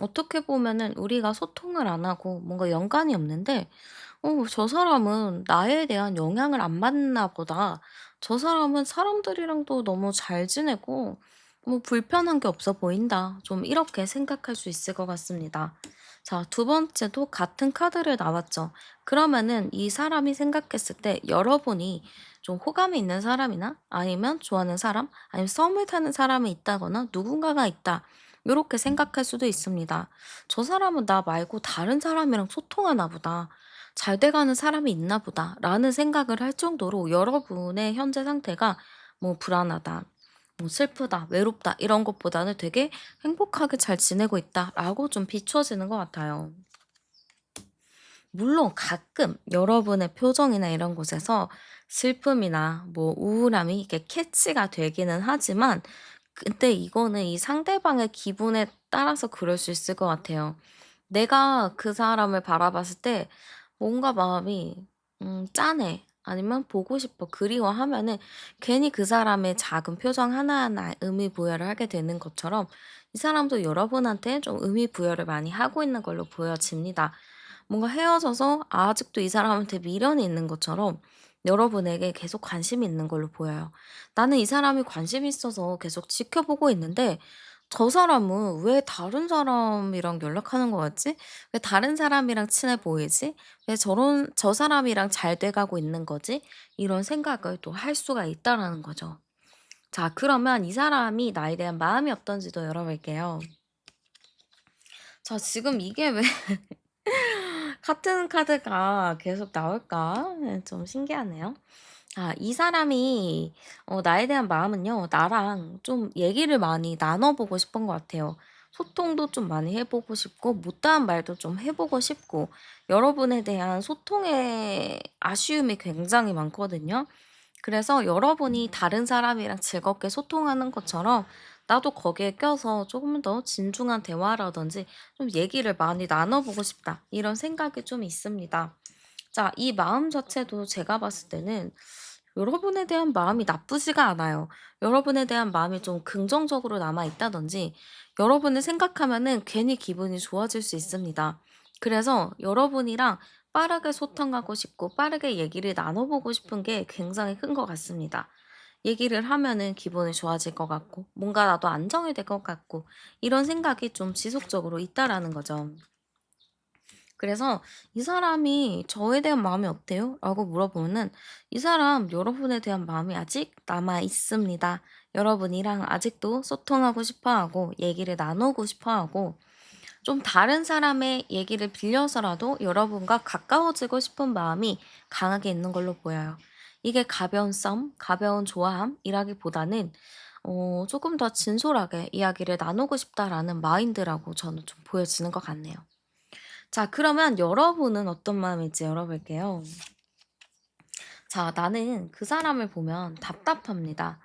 어떻게 보면은 우리가 소통을 안 하고 뭔가 연관이 없는데, 저 사람은 나에 대한 영향을 안 받나 보다. 저 사람은 사람들이랑도 너무 잘 지내고, 뭐 불편한 게 없어 보인다. 좀 이렇게 생각할 수 있을 것 같습니다. 자, 두 번째도 같은 카드를 나왔죠. 그러면은 이 사람이 생각했을 때 여러분이 좀 호감이 있는 사람이나 아니면 좋아하는 사람, 아니면 썸을 타는 사람이 있다거나 누군가가 있다. 요렇게 생각할 수도 있습니다. '저 사람은 나 말고 다른 사람이랑 소통하나 보다. 잘 돼가는 사람이 있나 보다.'라는 생각을 할 정도로 여러분의 현재 상태가 뭐 불안하다, 뭐 슬프다, 외롭다 이런 것보다는 되게 '행복하게 잘 지내고 있다.'라고 좀 비추어지는 것 같아요. 물론 가끔 여러분의 표정이나 이런 곳에서 슬픔이나 뭐 우울함이 이렇게 캐치가 되기는 하지만 근데 이거는 이 상대방의 기분에 따라서 그럴 수 있을 것 같아요. 내가 그 사람을 바라봤을 때 뭔가 마음이 짠해. 아니면 보고 싶어. 그리워하면은 괜히 그 사람의 작은 표정 하나하나에 의미 부여를 하게 되는 것처럼 이 사람도 여러분한테 좀 의미 부여를 많이 하고 있는 걸로 보여집니다. 뭔가 헤어져서 아직도 이 사람한테 미련이 있는 것처럼 여러분에게 계속 관심이 있는 걸로 보여요. 나는 이 사람이 관심이 있어서 계속 지켜보고 있는데 저 사람은 왜 다른 사람이랑 연락하는 것 같지? 왜 다른 사람이랑 친해 보이지? 왜 저 사람이랑 잘 돼가고 있는 거지? 이런 생각을 또 할 수가 있다라는 거죠. 자, 그러면 이 사람이 나에 대한 마음이 어떤지도 열어볼게요. 자, 지금 이게 왜 같은 카드가 계속 나올까? 좀 신기하네요. 아, 이 사람이 나에 대한 마음은요. 나랑 좀 얘기를 많이 나눠 보고 싶은 것 같아요. 소통도 좀 많이 해 보고 싶고 못다한 말도 좀 해 보고 싶고 여러분에 대한 소통에 아쉬움이 굉장히 많거든요. 그래서 여러분이 다른 사람이랑 즐겁게 소통하는 것처럼 나도 거기에 껴서 조금 더 진중한 대화라든지 좀 얘기를 많이 나눠 보고 싶다. 이런 생각이 좀 있습니다. 자, 이 마음 자체도 제가 봤을 때는 여러분에 대한 마음이 나쁘지가 않아요. 여러분에 대한 마음이 좀 긍정적으로 남아 있다든지 여러분을 생각하면은 괜히 기분이 좋아질 수 있습니다. 그래서 여러분이랑 빠르게 소통하고 싶고 빠르게 얘기를 나눠보고 싶은 게 굉장히 큰 것 같습니다. 얘기를 하면은 기분이 좋아질 것 같고 뭔가 나도 안정이 될 것 같고 이런 생각이 좀 지속적으로 있다라는 거죠. 그래서 "이 사람이 저에 대한 마음이 어때요?" 라고 물어보면은 이 사람 여러분에 대한 마음이 아직 남아 있습니다. 여러분이랑 아직도 소통하고 싶어 하고 얘기를 나누고 싶어 하고 좀 다른 사람의 얘기를 빌려서라도 여러분과 가까워지고 싶은 마음이 강하게 있는 걸로 보여요. 이게 가벼운 썸, 가벼운 좋아함이라기보다는 조금 더 진솔하게 이야기를 나누고 싶다라는 마인드라고 저는 좀 보여지는 것 같네요. 자, 그러면 여러분은 어떤 마음일지 열어볼게요. 자, 나는 그 사람을 보면 답답합니다.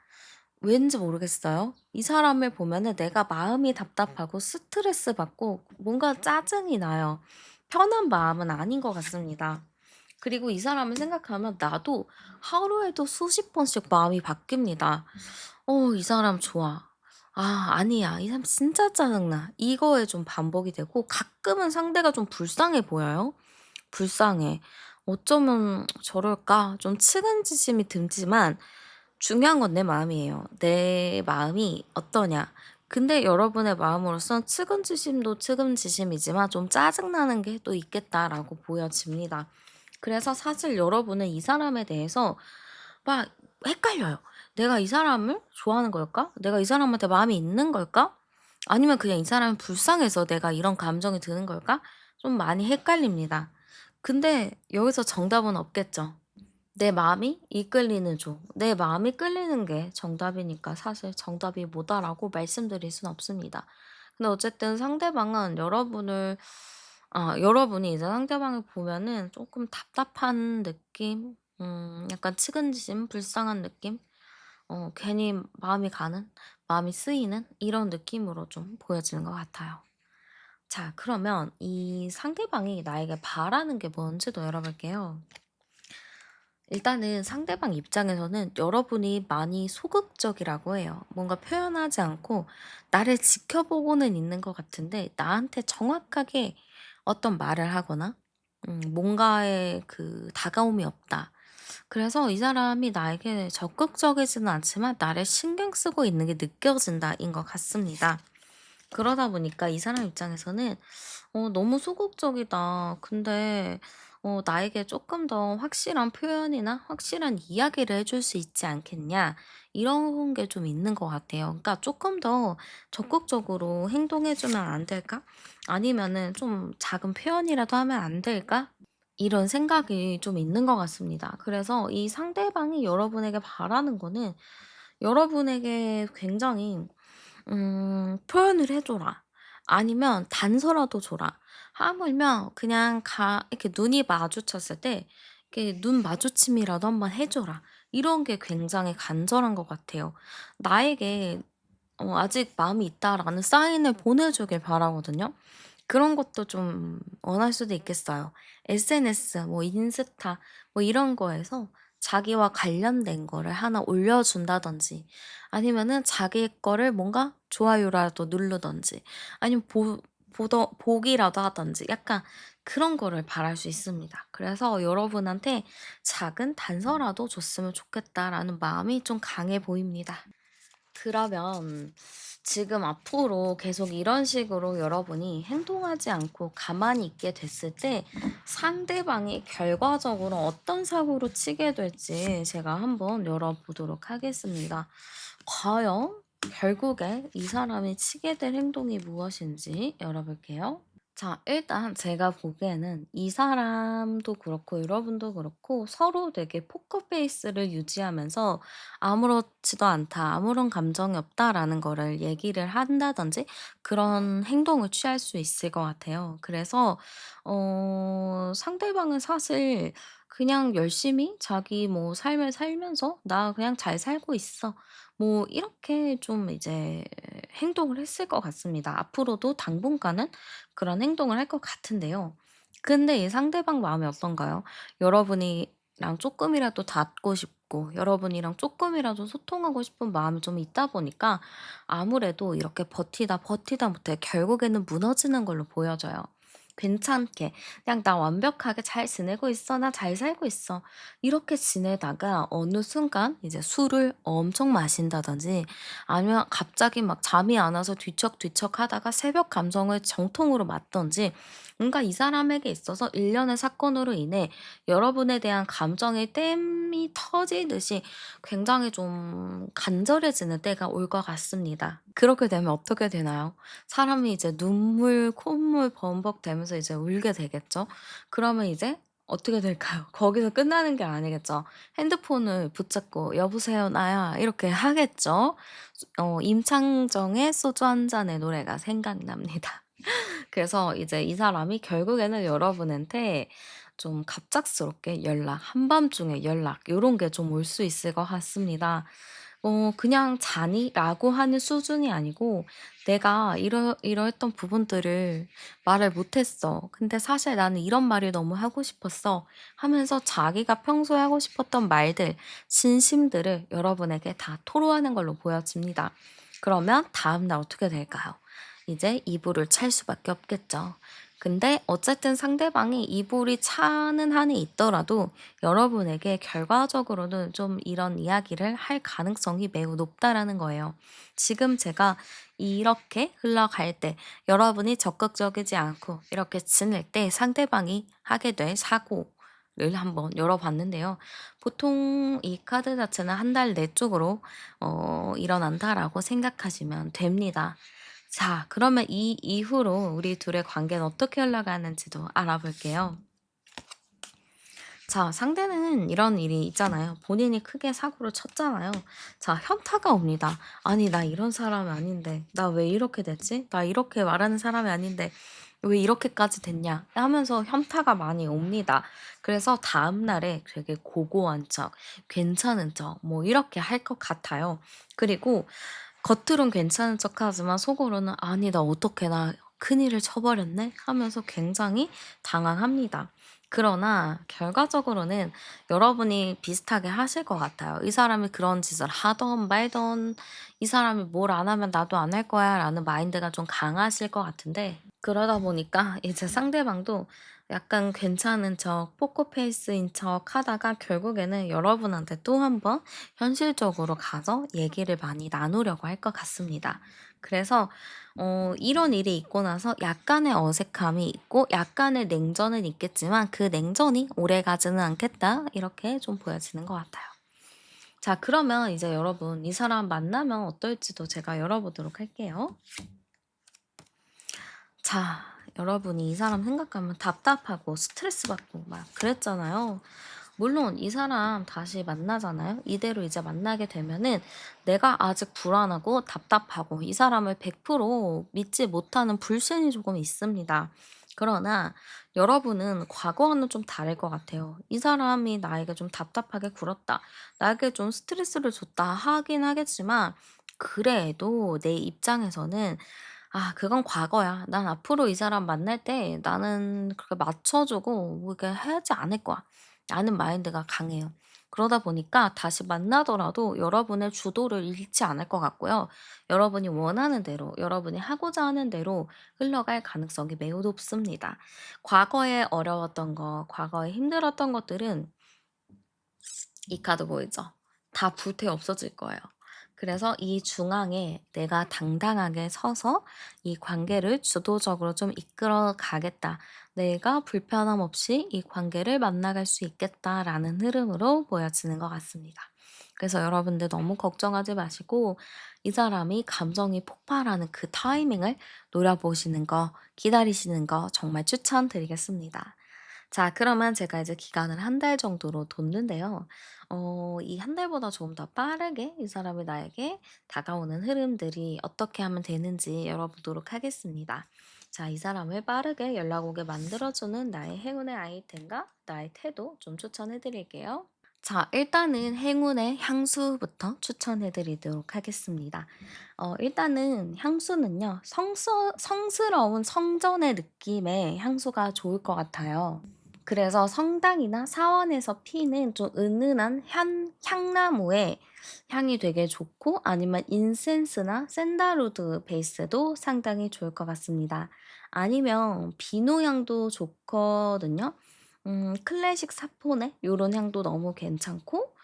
왠지 모르겠어요. 이 사람을 보면은 내가 마음이 답답하고 스트레스 받고 뭔가 짜증이 나요. 편한 마음은 아닌 것 같습니다. 그리고 이 사람을 생각하면 나도 하루에도 수십 번씩 마음이 바뀝니다. 이 사람 좋아. 아, 아니야. 이 사람 진짜 짜증나. 이거에 좀 반복이 되고 가끔은 상대가 좀 불쌍해 보여요. 불쌍해. 어쩌면 저럴까? 좀 측은지심이 들지만 중요한 건 내 마음이에요. 내 마음이 어떠냐. 근데 여러분의 마음으로선 측은지심도 측은지심이지만 좀 짜증나는 게 또 있겠다라고 보여집니다. 그래서 사실 여러분은 이 사람에 대해서 막 헷갈려요. '내가 이 사람을 좋아하는 걸까? 내가 이 사람한테 마음이 있는 걸까? 아니면 그냥 이 사람이 불쌍해서 내가 이런 감정이 드는 걸까?' 좀 많이 헷갈립니다. 근데 여기서 정답은 없겠죠. 내 마음이 이끌리는 쪽, 내 마음이 끌리는 게 정답이니까 사실 정답이 뭐다라고 말씀드릴 수는 없습니다. 근데 어쨌든 상대방은 여러분이 이제 상대방을 보면은 조금 답답한 느낌, 약간 측은지심, 불쌍한 느낌, 괜히 마음이 가는, 마음이 쓰이는 이런 느낌으로 좀 보여지는 것 같아요. 자, 그러면 이 상대방이 나에게 바라는 게 뭔지도 열어볼게요. 일단은 상대방 입장에서는 여러분이 많이 소극적이라고 해요. 뭔가 표현하지 않고 나를 지켜보고는 있는 것 같은데 나한테 정확하게 어떤 말을 하거나 뭔가의 그 다가옴이 없다. 그래서 이 사람이 나에게 적극적이지는 않지만 나를 신경 쓰고 있는 게 느껴진다인 것 같습니다. 그러다 보니까 이 사람 입장에서는 너무 소극적이다. 근데 나에게 조금 더 확실한 표현이나 확실한 이야기를 해줄 수 있지 않겠냐." 이런 게 좀 있는 것 같아요. 그러니까 조금 더 적극적으로 행동해 주면 안 될까?' 아니면은 '좀 작은 표현이라도 하면 안 될까?' 이런 생각이 좀 있는 것 같습니다. 그래서 이 상대방이 여러분에게 바라는 거는 여러분에게 굉장히 "표현을 해 줘라." 아니면 "단서라도 줘라." 하물며 그냥 이렇게 눈이 마주쳤을 때 이렇게 눈 마주침이라도 한번 해 줘라. 이런 게 굉장히 간절한 것 같아요. 나에게 아직 마음이 있다라는 사인을 보내주길 바라거든요. 그런 것도 좀 원할 수도 있겠어요. SNS, 뭐 인스타, 뭐 이런 거에서 자기와 관련된 거를 하나 올려준다든지, 아니면은 자기 거를 뭔가 좋아요라도 누르든지, 아니면 보기라도 하든지, 약간 그런 거를 바랄 수 있습니다. 그래서 여러분한테 작은 단서라도 줬으면 좋겠다라는 마음이 좀 강해 보입니다. 그러면 지금 앞으로 계속 이런 식으로 여러분이 행동하지 않고 가만히 있게 됐을 때 상대방이 결과적으로 어떤 사고로 치게 될지 제가 한번 열어보도록 하겠습니다. 과연 결국에 이 사람이 치게 될 행동이 무엇인지 열어볼게요. 자, 일단 제가 보기에는 이 사람도 그렇고 여러분도 그렇고 서로 되게 포커페이스를 유지하면서 아무렇지도 않다, 아무런 감정이 없다라는 거를 얘기를 한다든지 그런 행동을 취할 수 있을 것 같아요. 그래서 상대방은 사실 그냥 열심히 자기 뭐 삶을 살면서 나 그냥 잘 살고 있어. 뭐 이렇게 좀 이제 행동을 했을 것 같습니다. 앞으로도 당분간은 그런 행동을 할 것 같은데요. 근데 이 상대방 마음이 어떤가요? 여러분이랑 쪼끔이라도 닿고 싶고 여러분이랑 쪼끔이라도 소통하고 싶은 마음이 좀 있다 보니까 아무래도 이렇게 버티다 못해 결국에는 무너지는 걸로 보여져요. 괜찮게 그냥 '나 완벽하게 잘 지내고 있어. 나 잘 살고 있어.' 이렇게 지내다가 어느 순간 이제 술을 엄청 마신다든지 아니면 갑자기 막 잠이 안 와서 뒤척뒤척하다가 새벽 감성을 정통으로 맞든지 뭔가 이 사람에게 있어서 일련의 사건으로 인해 여러분에 대한 감정의 댐이 터지듯이 굉장히 좀 간절해지는 때가 올 것 같습니다. 그렇게 되면 어떻게 되나요? 사람이 이제 눈물, 콧물 범벅대면서 이제 울게 되겠죠? 그러면 이제 어떻게 될까요? 거기서 끝나는 게 아니겠죠. 핸드폰을 붙잡고 "여보세요 나야." 이렇게 하겠죠. 임창정의 소주 한 잔의 노래가 생각납니다. 그래서 이제 이 사람이 결국에는 여러분한테 좀 갑작스럽게 연락, 한밤중에 연락 요런 게 좀 올 수 있을 것 같습니다. 그냥 "자니?"라고 하는 수준이 아니고 "내가 이러이러했던 부분들을 말을 못 했어. 근데 사실 나는 이런 말이 너무 하고 싶었어." 하면서 자기가 평소에 하고 싶었던 말들, 진심들을 여러분에게 다 토로하는 걸로 보여집니다. 그러면 다음날 어떻게 될까요? 이제 이불을 찰 수밖에 없겠죠. 근데 어쨌든 상대방이 이불이 차는 한이 있더라도 여러분에게 결과적으로는 좀 이런 이야기를 할 가능성이 매우 높다라는 거예요. 지금 제가 이렇게 흘러갈 때 여러분이 적극적이지 않고 이렇게 지낼 때 상대방이 하게 될 사고를 한번 열어봤는데요. 보통 이 카드 자체는 한 달 내쪽으로 일어난다라고 생각하시면 됩니다. 자, 그러면 이 이후로 우리 둘의 관계는 어떻게 흘러가는지도 알아볼게요. 자, 상대는 이런 일이 있잖아요. 본인이 크게 사고를 쳤잖아요. 자, 현타가 옵니다. 아니, 나 이런 사람이 아닌데. 나 왜 이렇게 됐지? 나 이렇게 말하는 사람이 아닌데. 왜 이렇게까지 됐냐? 하면서 현타가 많이 옵니다. 그래서 다음날에 되게 고고한 척, 괜찮은 척, 뭐 이렇게 할 것 같아요. 그리고 겉으론 괜찮은 척하지만 속으로는 '아니 나 어떡해. 나 큰일을 쳐버렸네.' 하면서 굉장히 당황합니다. 그러나 결과적으로는 여러분이 비슷하게 하실 것 같아요. 이 사람이 그런 짓을 하던 말던 '이 사람이 뭘 안 하면 나도 안 할 거야.'라는 마인드가 좀 강하실 것 같은데 그러다 보니까 이제 상대방도 약간 괜찮은 척, 포커페이스인 척 하다가 결국에는 여러분한테 또 한 번 현실적으로 가서 얘기를 많이 나누려고 할 것 같습니다. 그래서 이런 일이 있고 나서 약간의 어색함이 있고 약간의 냉전은 있겠지만 그 냉전이 오래가지는 않겠다. 이렇게 좀 보여지는 것 같아요. 자, 그러면 이제 여러분 이 사람 만나면 어떨지도 제가 열어보도록 할게요. 자, 여러분이 이 사람 생각하면 답답하고 스트레스 받고 막 그랬잖아요. 물론 이 사람 다시 만나잖아요. 이대로 이제 만나게 되면은 내가 아직 불안하고 답답하고 이 사람을 100% 믿지 못하는 불신이 조금 있습니다. 그러나 여러분은 과거와는 좀 다를 것 같아요. 이 사람이 나에게 좀 답답하게 굴었다. 나에게 좀 스트레스를 줬다 하긴 하겠지만 그래도 내 입장에서는 '아 그건 과거야. 난 앞으로 이 사람 만날 때 나는 그렇게 맞춰 주고 뭐 이렇게 하지 않을 거야.' 라는 마인드가 강해요. 그러다 보니까 다시 만나더라도 여러분의 주도를 잃지 않을 것 같고요. 여러분이 원하는 대로, 여러분이 하고자 하는 대로 흘러갈 가능성이 매우 높습니다. 과거에 어려웠던 거, 과거에 힘들었던 것들은 이 카드 보이죠? 다 불태 없어질 거예요. 그래서 이 중앙에 내가 당당하게 서서 이 관계를 주도적으로 좀 이끌어 가겠다. 내가 불편함 없이 이 관계를 만나갈 수 있겠다라는 흐름으로 보여지는 것 같습니다. 그래서 여러분들 너무 걱정하지 마시고 이 사람이 감정이 폭발하는 그 타이밍을 노려보시는 거, 기다리시는 거 정말 추천드리겠습니다. 자, 그러면 제가 이제 기간을 한 달 정도로 뒀는데요. 이 한 달보다 조금 더 빠르게 이 사람이 나에게 다가오는 흐름들이 어떻게 하면 되는지 열어보도록 하겠습니다. 자, 이 사람을 빠르게 연락 오게 만들어주는 나의 행운의 아이템과 나의 태도 좀 추천해 드릴게요. 자, 일단은 행운의 향수부터 추천해 드리도록 하겠습니다. 일단은 향수는요, 성스러운 성전의 느낌의 향수가 좋을 것 같아요. 그래서 성당이나 사원에서 피는 좀 은은한 향나무의 향이 되게 좋고 아니면 인센스나 샌달우드 베이스도 상당히 좋을 것 같습니다. 아니면 비누 향도 좋거든요. 클래식 사포네 요런 향도 너무 괜찮고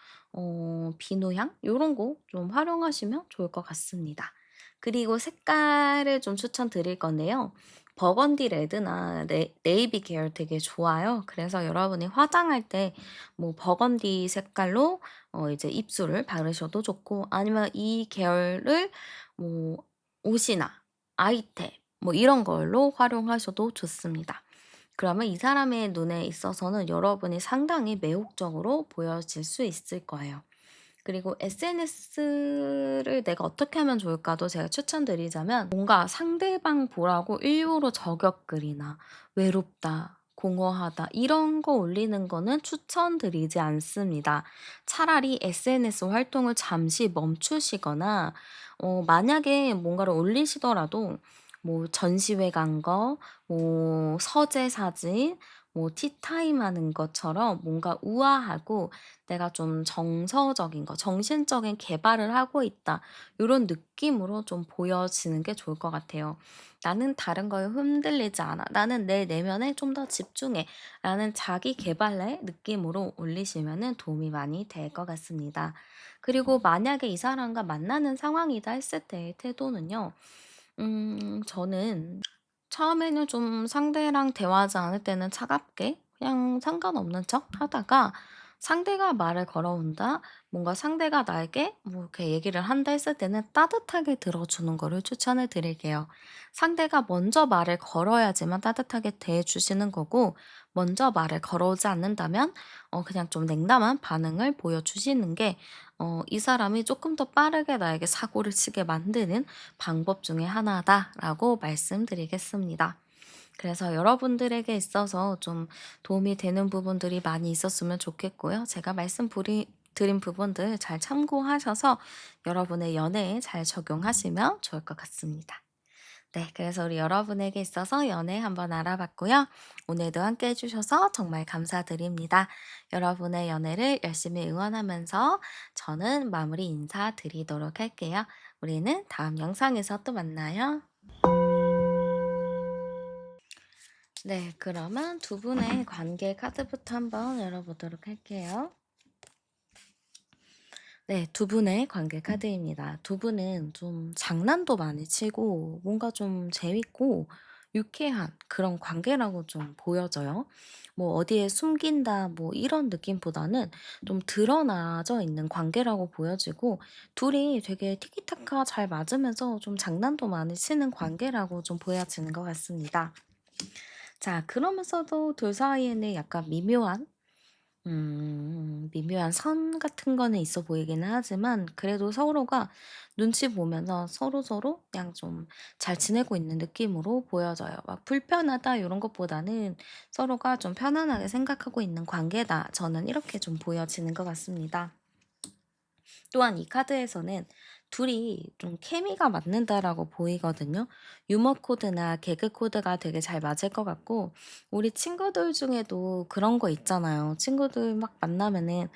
비누 향 요런 거 좀 활용하시면 좋을 것 같습니다. 그리고 색깔을 좀 추천드릴 건데요. 버건디 레드나 네이비 계열 되게 좋아요. 그래서 여러분이 화장할 때 뭐 버건디 색깔로 이제 입술을 바르셔도 좋고 아니면 이 계열을 뭐 옷이나 아이템 뭐 이런 걸로 활용하셔도 좋습니다. 그러면 이 사람의 눈에 있어서는 여러분이 상당히 매혹적으로 보여질 수 있을 거예요. 그리고 SNS를 내가 어떻게 하면 좋을까도 제가 추천드리자면 뭔가 상대방 보라고 일부러 저격글이나 외롭다, 공허하다 이런 거 올리는 거는 추천드리지 않습니다. 차라리 SNS 활동을 잠시 멈추시거나 만약에 뭔가를 올리시더라도 뭐 전시회 간 거, 뭐 서재 사진, 뭐 티타임 하는 것처럼 뭔가 우아하고 내가 좀 정서적인 거, 정신적인 개발을 하고 있다. 요런 느낌으로 좀 보여지는 게 좋을 것 같아요. '나는 다른 거에 흔들리지 않아. 나는 내 내면에 좀 더 집중해.' 라는 자기 계발의 느낌으로 올리시면은 도움이 많이 될 것 같습니다. 그리고 만약에 이 사람과 만나는 상황이다 했을 때의 태도는요. 저는 처음에는 좀 상대랑 대화하지 않을 때는 차갑게 그냥 상관없는 척 하다가 상대가 말을 걸어온다? 뭔가 상대가 나에게 뭐 이렇게 얘기를 한다 했을 때는 따뜻하게 들어주는 거를 추천해 드릴게요. 상대가 먼저 말을 걸어야지만 따뜻하게 대해주시는 거고, 먼저 말을 걸어오지 않는다면, 그냥 좀 냉담한 반응을 보여주시는 게, 이 사람이 조금 더 빠르게 나에게 사고를 치게 만드는 방법 중에 하나다라고 말씀드리겠습니다. 그래서 여러분들에게 있어서 좀 도움이 되는 부분들이 많이 있었으면 좋겠고요. 제가 드린 부분들 잘 참고하셔서 여러분의 연애에 잘 적용하시면 좋을 것 같습니다. 네, 그래서 우리 여러분에게 있어서 연애 한번 알아봤고요. 오늘도 함께 해주셔서 정말 감사드립니다. 여러분의 연애를 열심히 응원하면서 저는 마무리 인사드리도록 할게요. 우리는 다음 영상에서 또 만나요. 네, 그러면 두 분의 관계 카드부터 한번 열어보도록 할게요. 네, 두 분의 관계 카드입니다. 두 분은 좀 장난도 많이 치고 뭔가 좀 재밌고 유쾌한 그런 관계라고 좀 보여져요. 뭐 어디에 숨긴다 뭐 이런 느낌보다는 좀 드러나져 있는 관계라고 보여지고 둘이 되게 티키타카 잘 맞으면서 좀 장난도 많이 치는 관계라고 좀 보여지는 것 같습니다. 자, 그러면서도 둘 사이에는 약간 미묘한 선 같은 거는 있어 보이기는 하지만 그래도 서로가 눈치 보면서 서로서로 그냥 좀 잘 지내고 있는 느낌으로 보여져요. 막 불편하다 이런 것보다는 서로가 좀 편안하게 생각하고 있는 관계다. 저는 이렇게 좀 보여지는 것 같습니다. 또한 이 카드에서는 둘이 좀 케미가 맞는다라고 보이거든요. 유머 코드나 개그 코드가 되게 잘 맞을 것 같고 우리 친구들 중에도 그런 거 있잖아요. 친구들 막 만나면은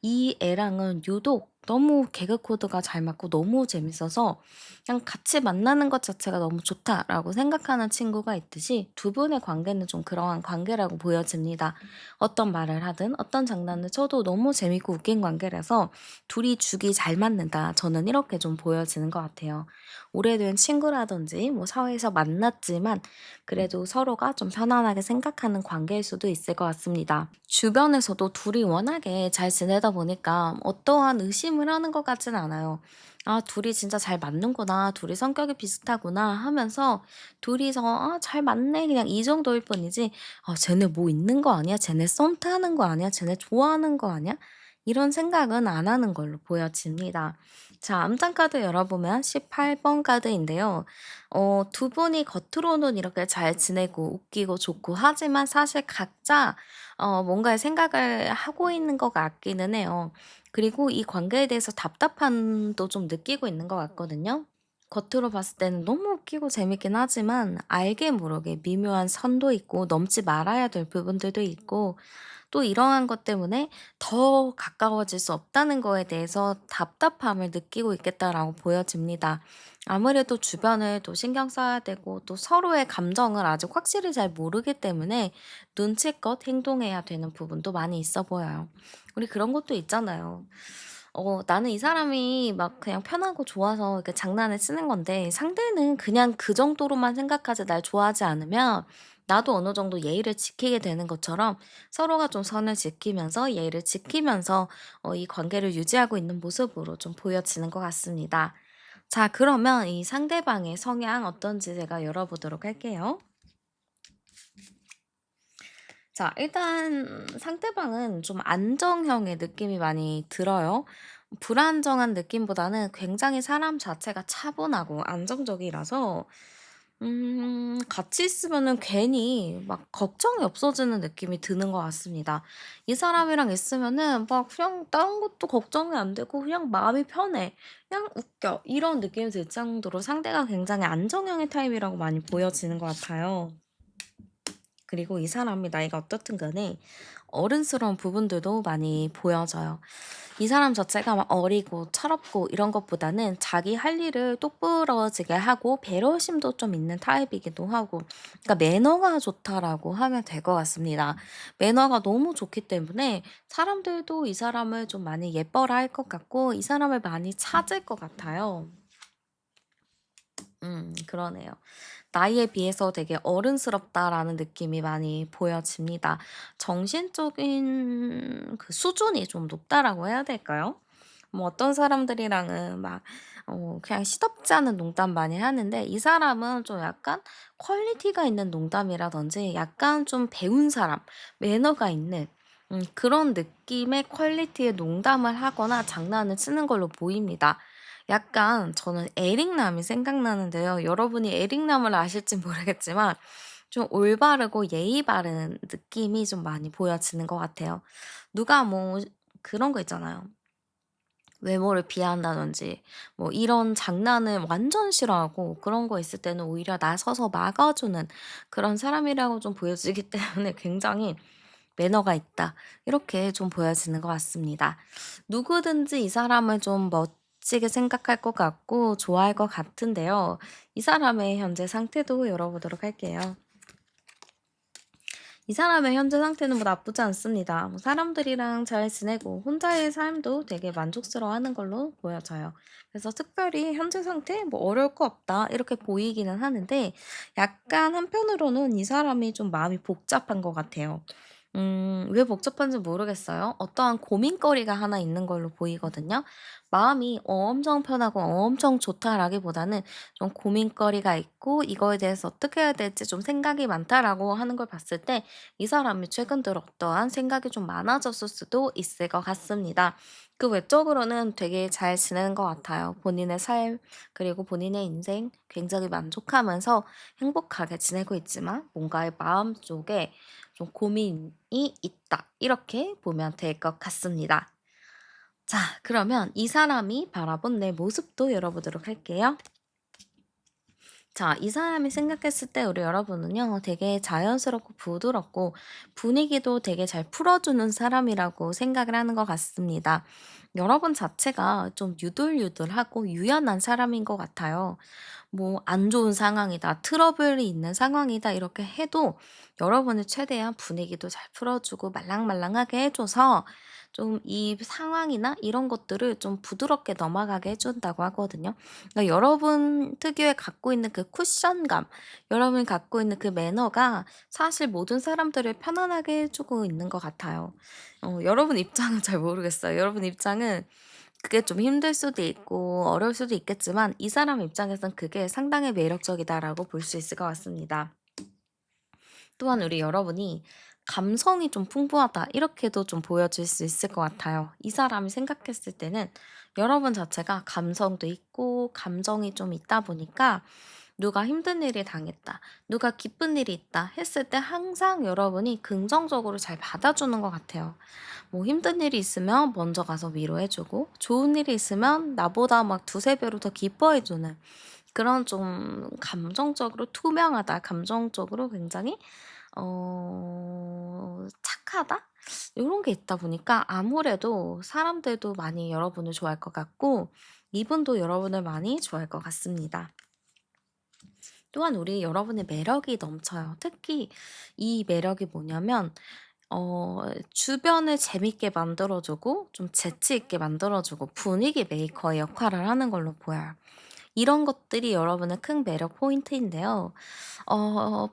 이 애랑은 유독 너무 개그 코드가 잘 맞고 너무 재밌어서 그냥 같이 만나는 것 자체가 너무 좋다라고 생각하는 친구가 있듯이 두 분의 관계는 좀 그러한 관계라고 보여집니다. 어떤 말을 하든 어떤 장난을 쳐도 너무 재밌고 웃긴 관계라서 둘이 죽이 잘 맞는다. 저는 이렇게 좀 보여지는 것 같아요. 오래된 친구라든지 뭐 사회에서 만났지만 그래도 서로가 좀 편안하게 생각하는 관계일 수도 있을 것 같습니다. 주변에서도 둘이 워낙에 잘 지내다 보니까 어떠한 의심을 하는 것 같진 않아요. 아, 둘이 진짜 잘 맞는구나. 둘이 성격이 비슷하구나 하면서 둘이서 아, 잘 맞네. 그냥 이 정도일 뿐이지. 아, 쟤네 뭐 있는 거 아니야? 쟤네 썸 타는 거 아니야? 쟤네 좋아하는 거 아니야? 이런 생각은 안 하는 걸로 보여집니다. 자, 암장 카드 열어보면 18번 카드인데요. 두 분이 겉으로는 이렇게 잘 지내고 웃기고 좋고 하지만 사실 각자 뭔가의 생각을 하고 있는 것 같기는 해요. 그리고 이 관계에 대해서 답답함도 좀 느끼고 있는 것 같거든요. 겉으로 봤을 때는 너무 웃기고 재밌긴 하지만 알게 모르게 미묘한 선도 있고 넘지 말아야 될 부분들도 있고 또 이러한 것 때문에 더 가까워질 수 없다는 거에 대해서 답답함을 느끼고 있겠다라고 보여집니다. 아무래도 주변을 또 신경 써야 되고 또 서로의 감정을 아직 확실히 잘 모르기 때문에 눈치껏 행동해야 되는 부분도 많이 있어 보여요. 우리 그런 것도 있잖아요. 나는 이 사람이 막 그냥 편하고 좋아서 이렇게 장난을 치는 건데 상대는 그냥 그 정도로만 생각하지 날 좋아하지 않으면 나도 어느 정도 예의를 지키게 되는 것처럼 서로가 좀 선을 지키면서 예의를 지키면서 이 관계를 유지하고 있는 모습으로 좀 보여지는 것 같습니다. 자, 그러면 이 상대방의 성향 어떤지 제가 열어보도록 할게요. 자, 일단 상대방은 좀 안정형의 느낌이 많이 들어요. 불안정한 느낌보다는 굉장히 사람 자체가 차분하고 안정적이라서 같이 있으면은 괜히 막 걱정이 없어지는 느낌이 드는 것 같습니다. 이 사람이랑 있으면은 막 그냥 다른 것도 걱정이 안 되고 그냥 마음이 편해. 그냥 웃겨. 이런 느낌이 들 정도로 상대가 굉장히 안정형의 타입이라고 많이 보여지는 것 같아요. 그리고 이 사람이 나이가 어떻든 간에 어른스러운 부분들도 많이 보여져요. 이 사람 자체가 막 어리고 철없고 이런 것보다는 자기 할 일을 똑부러지게 하고 배려심도 좀 있는 타입이기도 하고, 그러니까 매너가 좋다라고 하면 될 것 같습니다. 매너가 너무 좋기 때문에 사람들도 이 사람을 좀 많이 예뻐라 할 것 같고, 이 사람을 많이 찾을 것 같아요. 그러네요. 나이에 비해서 되게 어른스럽다라는 느낌이 많이 보여집니다. 정신적인 그 수준이 좀 높다라고 해야 될까요? 뭐 어떤 사람들이랑은 막 그냥 시덥지 않은 농담 많이 하는데 이 사람은 좀 약간 퀄리티가 있는 농담이라든지 약간 좀 배운 사람, 매너가 있는 그런 느낌의 퀄리티의 농담을 하거나 장난을 치는 걸로 보입니다. 약간 저는 에릭남이 생각나는데요. 여러분이 에릭남을 아실지 모르겠지만 좀 올바르고 예의 바른 느낌이 좀 많이 보여지는 것 같아요. 누가 뭐 그런 거 있잖아요. 외모를 비하한다든지 뭐 이런 장난을 완전 싫어하고 그런 거 있을 때는 오히려 나서서 막아주는 그런 사람이라고 좀 보여지기 때문에 굉장히 매너가 있다. 이렇게 좀 보여지는 것 같습니다. 누구든지 이 사람을 좀 멋지게 생각할 것 같고 좋아할 것 같은데요. 이 사람의 현재 상태도 열어보도록 할게요. 이 사람의 현재 상태는 뭐 나쁘지 않습니다. 뭐 사람들이랑 잘 지내고 혼자의 삶도 되게 만족스러워하는 걸로 보여져요. 그래서 특별히 현재 상태 뭐 어려울 거 없다 이렇게 보이기는 하는데 약간 한편으로는 이 사람이 좀 마음이 복잡한 것 같아요. 왜 복잡한지 모르겠어요. 어떠한 고민거리가 하나 있는 걸로 보이거든요. 마음이 엄청 편하고 엄청 좋다라기보다는 좀 고민거리가 있고 이거에 대해서 어떻게 해야 될지 좀 생각이 많다라고 하는 걸 봤을 때 이 사람이 최근 들어 어떠한 생각이 좀 많아졌을 수도 있을 것 같습니다. 그 외적으로는 되게 잘 지내는 것 같아요. 본인의 삶, 그리고 본인의 인생 굉장히 만족하면서 행복하게 지내고 있지만 뭔가의 마음 쪽에 좀 고민이 있다. 이렇게 보면 될 것 같습니다. 자, 그러면 이 사람이 바라본 내 모습도 열어보도록 할게요. 자, 이 사람이 생각했을 때 우리 여러분은요, 되게 자연스럽고 부드럽고 분위기도 되게 잘 풀어주는 사람이라고 생각을 하는 것 같습니다. 여러분 자체가 좀 유들유들하고 유연한 사람인 것 같아요. 뭐, 안 좋은 상황이다, 트러블이 있는 상황이다, 이렇게 해도 여러분이 최대한 분위기도 잘 풀어주고 말랑말랑하게 해줘서 좀 이 상황이나 이런 것들을 좀 부드럽게 넘어가게 해준다고 하거든요. 그러니까 여러분 특유의 갖고 있는 그 쿠션감, 여러분이 갖고 있는 그 매너가 사실 모든 사람들을 편안하게 해주고 있는 것 같아요. 여러분 입장은 잘 모르겠어요. 여러분 입장은 그게 좀 힘들 수도 있고 어려울 수도 있겠지만 이 사람 입장에선 그게 상당히 매력적이다라고 볼 수 있을 것 같습니다. 또한 우리 여러분이 감성이 좀 풍부하다 이렇게도 좀 보여질 수 있을 것 같아요. 이 사람이 생각했을 때는 여러분 자체가 감성도 있고 감정이 좀 있다 보니까 누가 힘든 일이 당했다, 누가 기쁜 일이 있다 했을 때 항상 여러분이 긍정적으로 잘 받아주는 것 같아요. 뭐 힘든 일이 있으면 먼저 가서 위로해주고 좋은 일이 있으면 나보다 막 두세 배로 더 기뻐해주는 그런 좀 감정적으로 투명하다, 감정적으로 굉장히 착하다? 요런 게 있다 보니까 아무래도 사람들도 많이 여러분을 좋아할 것 같고 이분도 여러분을 많이 좋아할 것 같습니다. 또한 우리 여러분의 매력이 넘쳐요. 특히 이 매력이 뭐냐면 주변을 재밌게 만들어 주고 좀 재치 있게 만들어 주고 분위기 메이커의 역할을 하는 걸로 보여요. 이런 것들이 여러분의 큰 매력 포인트인데요.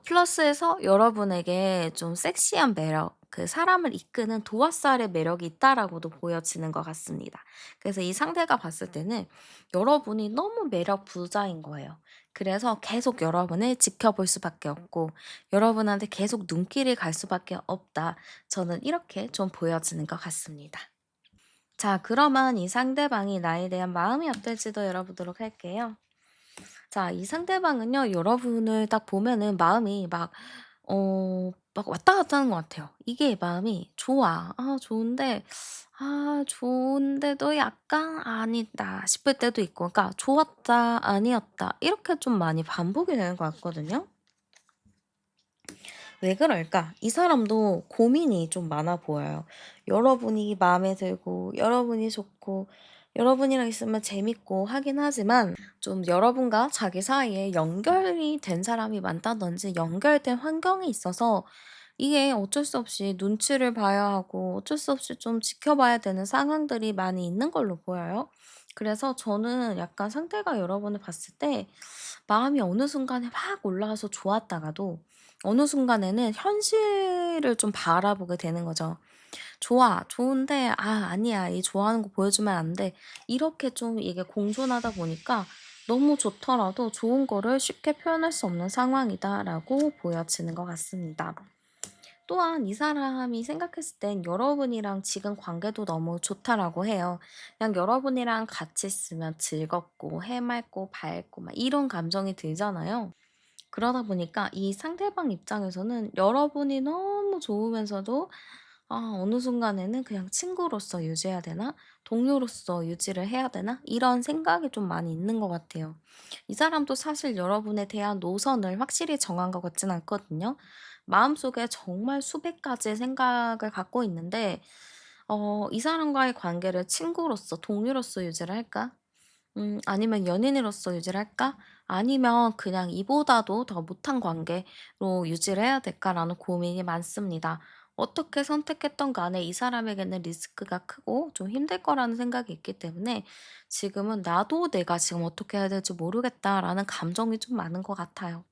플러스해서 여러분에게 좀 섹시한 매력, 그 사람을 이끄는 도화살의 매력이 있다라고도 보여지는 것 같습니다. 그래서 이 상대가 봤을 때는 여러분이 너무 매력 부자인 거예요. 그래서 계속 여러분을 지켜볼 수밖에 없고 여러분한테 계속 눈길이 갈 수밖에 없다. 저는 이렇게 좀 보여지는 것 같습니다. 자, 그러면 이 상대방이 나에 대한 마음이 어떨지도 열어보도록 할게요. 자, 이 상대방은요, 여러분을 딱 보면은 마음이 막 왔다 갔다 하는 것 같아요. 이게 마음이 좋아. 좋은데도 약간 아니다 싶을 때도 있고, 그러니까 좋았다, 아니었다. 이렇게 좀 많이 반복이 되는 것 같거든요. 왜 그럴까? 이 사람도 고민이 좀 많아 보여요. 여러분이 마음에 들고, 여러분이 좋고, 여러분이랑 있으면 재밌고 하긴 하지만 좀 여러분과 자기 사이에 연결이 된 사람이 많다든지 연결된 환경이 있어서 이게 어쩔 수 없이 눈치를 봐야 하고 어쩔 수 없이 좀 지켜봐야 되는 상황들이 많이 있는 걸로 보여요. 그래서 저는 약간 상대가 여러분을 봤을 때 마음이 어느 순간에 막 올라와서 좋았다가도 어느 순간에는 현실을 좀 바라보게 되는 거죠. "좋아. 좋은데 아니야. 이 좋아하는 거 보여주면 안 돼." 이렇게 좀 이게 공존하다 보니까 너무 좋더라도 좋은 거를 쉽게 표현할 수 없는 상황이다라고 보여지는 것 같습니다. 또한 이 사람이 생각했을 땐 여러분이랑 지금 관계도 너무 좋다라고 해요. 그냥 여러분이랑 같이 있으면 즐겁고 해맑고 밝고 막 이런 감정이 들잖아요. 그러다 보니까 이 상대방 입장에서는 여러분이 너무 좋으면서도 어느 순간에는 그냥 친구로서 유지해야 되나? 동료로서 유지를 해야 되나? 이런 생각이 좀 많이 있는 것 같아요. 이 사람도 사실 여러분에 대한 노선을 확실히 정한 것 같진 않거든요. 마음속에 정말 수백 가지의 생각을 갖고 있는데, 이 사람과의 관계를 친구로서, 동료로서 유지를 할까? 아니면 연인으로서 유지를 할까? 아니면 그냥 이보다도 더 못한 관계로 유지를 해야 될까라는 고민이 많습니다. 어떻게 선택했던 간에 이 사람에게는 리스크가 크고 좀 힘들 거라는 생각이 있기 때문에 지금은 나도 내가 지금 어떻게 해야 될지 모르겠다라는 감정이 좀 많은 것 같아요.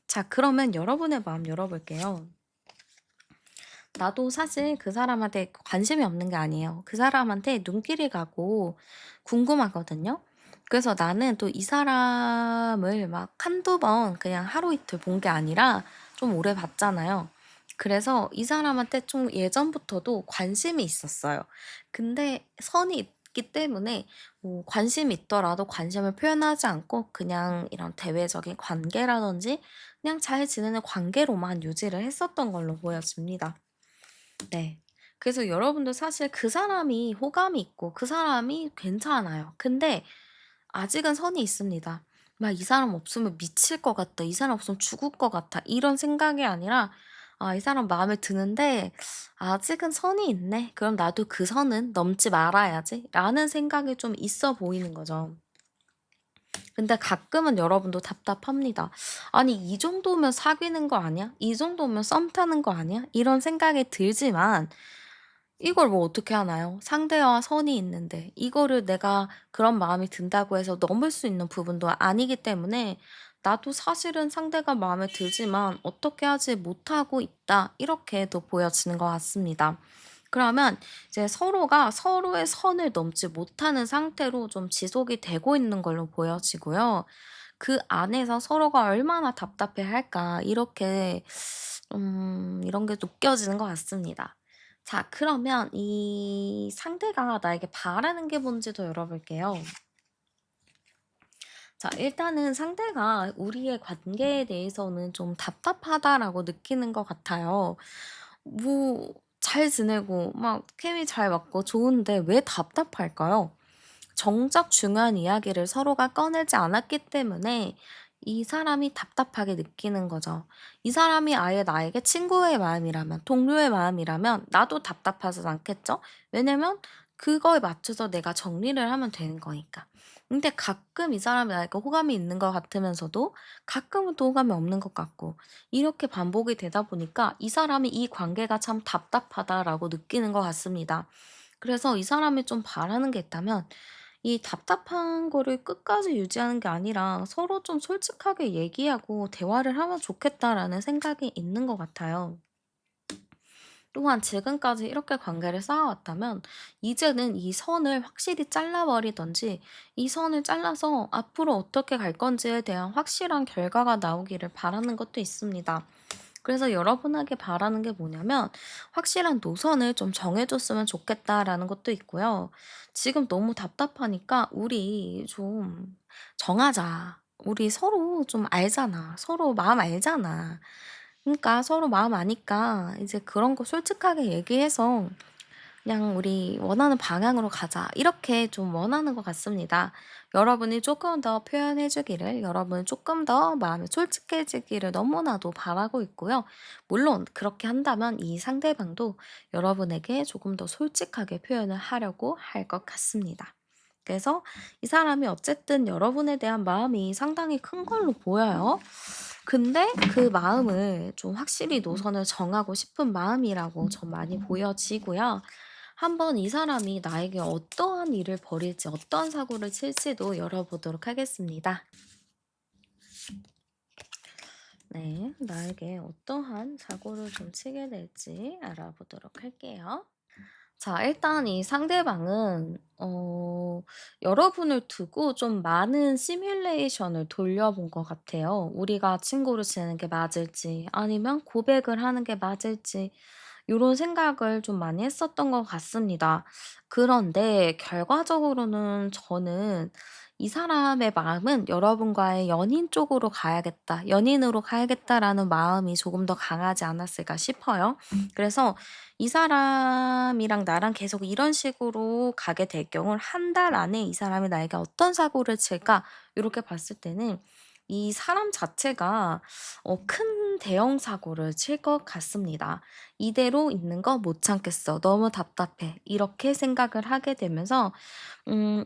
자, 그러면 여러분의 마음 열어볼게요. 나도 사실 그 사람한테 관심이 없는 게 아니에요. 그 사람한테 눈길이 가고 궁금하거든요. 그래서 나는 또 이 사람을 막 한두 번 그냥 하루 이틀 본 게 아니라 좀 오래 봤잖아요. 그래서 이 사람한테 좀 예전부터도 관심이 있었어요. 근데 선이 있기 때문에 뭐 관심이 있더라도 관심을 표현하지 않고 그냥 이런 대외적인 관계라든지 그냥 잘 지내는 관계로만 유지를 했었던 걸로 보여집니다. 네. 그래서 여러분도 사실 그 사람이 호감이 있고 그 사람이 괜찮아요. 근데 아직은 선이 있습니다. 막 '이 사람 없으면 미칠 것 같다. 이 사람 없으면 죽을 것 같아.' 이런 생각이 아니라 '아 이 사람 마음에 드는데 아직은 선이 있네. 그럼 나도 그 선은 넘지 말아야지.'라는 생각이 좀 있어 보이는 거죠. 근데 가끔은 여러분도 답답합니다. '아니 이 정도면 사귀는 거 아니야? 이 정도면 썸 타는 거 아니야?' 이런 생각이 들지만 이걸 뭐 어떻게 하나요? 상대와 선이 있는데 이거를 내가 그런 마음이 든다고 해서 넘을 수 있는 부분도 아니기 때문에 나도 사실은 상대가 마음에 들지만 어떻게 하지 못하고 있다. 이렇게도 보여지는 것 같습니다. 그러면 이제 서로가 서로의 선을 넘지 못하는 상태로 좀 지속이 되고 있는 걸로 보여지고요. 그 안에서 서로가 얼마나 답답해 할까 이렇게 이런 게 느껴지는 것 같습니다. 자 그러면 이 상대가 나에게 바라는 게 뭔지도 열어볼게요. 자 일단은 상대가 우리의 관계에 대해서는 좀 답답하다라고 느끼는 것 같아요. 뭐 잘 지내고 막 케미 잘 맞고 좋은데 왜 답답할까요? 정작 중요한 이야기를 서로가 꺼내지 않았기 때문에 이 사람이 답답하게 느끼는 거죠. 이 사람이 아예 나에게 친구의 마음이라면, 동료의 마음이라면 나도 답답하지 않겠죠? 왜냐면 그거에 맞춰서 내가 정리를 하면 되는 거니까. 근데 가끔 이 사람이 나에게 호감이 있는 것 같으면서도 가끔은 또 호감이 없는 것 같고 이렇게 반복이 되다 보니까 이 사람이 이 관계가 참 답답하다라고 느끼는 것 같습니다. 그래서 이 사람이 좀 바라는 게 있다면 이 답답한 거를 끝까지 유지하는 게 아니라 서로 좀 솔직하게 얘기하고 대화를 하면 좋겠다라는 생각이 있는 것 같아요. 또한 지금까지 이렇게 관계를 쌓아왔다면 이제는 이 선을 확실히 잘라버리든지 이 선을 잘라서 앞으로 어떻게 갈 건지에 대한 확실한 결과가 나오기를 바라는 것도 있습니다. 그래서 여러분에게 바라는 게 뭐냐면 확실한 노선을 좀 정해줬으면 좋겠다라는 것도 있고요. 지금 너무 답답하니까 우리 좀 정하자. 우리 서로 좀 알잖아. 서로 마음 알잖아. 그러니까 서로 마음 아니까 이제 그런 거 솔직하게 얘기해서 그냥 우리 원하는 방향으로 가자. 이렇게 좀 원하는 것 같습니다. 여러분이 조금 더 표현해 주기를, 여러분이 조금 더 마음이 솔직해지기를 너무나도 바라고 있고요. 물론 그렇게 한다면 이 상대방도 여러분에게 조금 더 솔직하게 표현을 하려고 할 것 같습니다. 그래서 이 사람이 어쨌든 여러분에 대한 마음이 상당히 큰 걸로 보여요. 근데 그 마음을 좀 확실히 노선을 정하고 싶은 마음이라고 좀 많이 보여지고요. 한번 이 사람이 나에게 어떠한 일을 벌일지, 어떠한 사고를 칠지도 열어보도록 하겠습니다. 네, 나에게 어떠한 사고를 좀 치게 될지 알아보도록 할게요. 자, 일단 이 상대방은, 여러분을 두고 좀 많은 시뮬레이션을 돌려본 것 같아요. 우리가 친구로 지내는 게 맞을지, 아니면 고백을 하는 게 맞을지, 요런 생각을 좀 많이 했었던 것 같습니다. 그런데 결과적으로는 저는 이 사람의 마음은 '여러분과의 연인 쪽으로 가야겠다. 연인으로 가야겠다.'라는 마음이 조금 더 강하지 않았을까 싶어요. 그래서 이 사람이랑 나랑 계속 이런 식으로 가게 될 경우 한 달 안에 이 사람이 나에게 어떤 사고를 칠까 요렇게 봤을 때는 이 사람 자체가 큰 대형 사고를 칠 것 같습니다. '이대로 있는 거 못 참겠어. 너무 답답해.' 이렇게 생각을 하게 되면서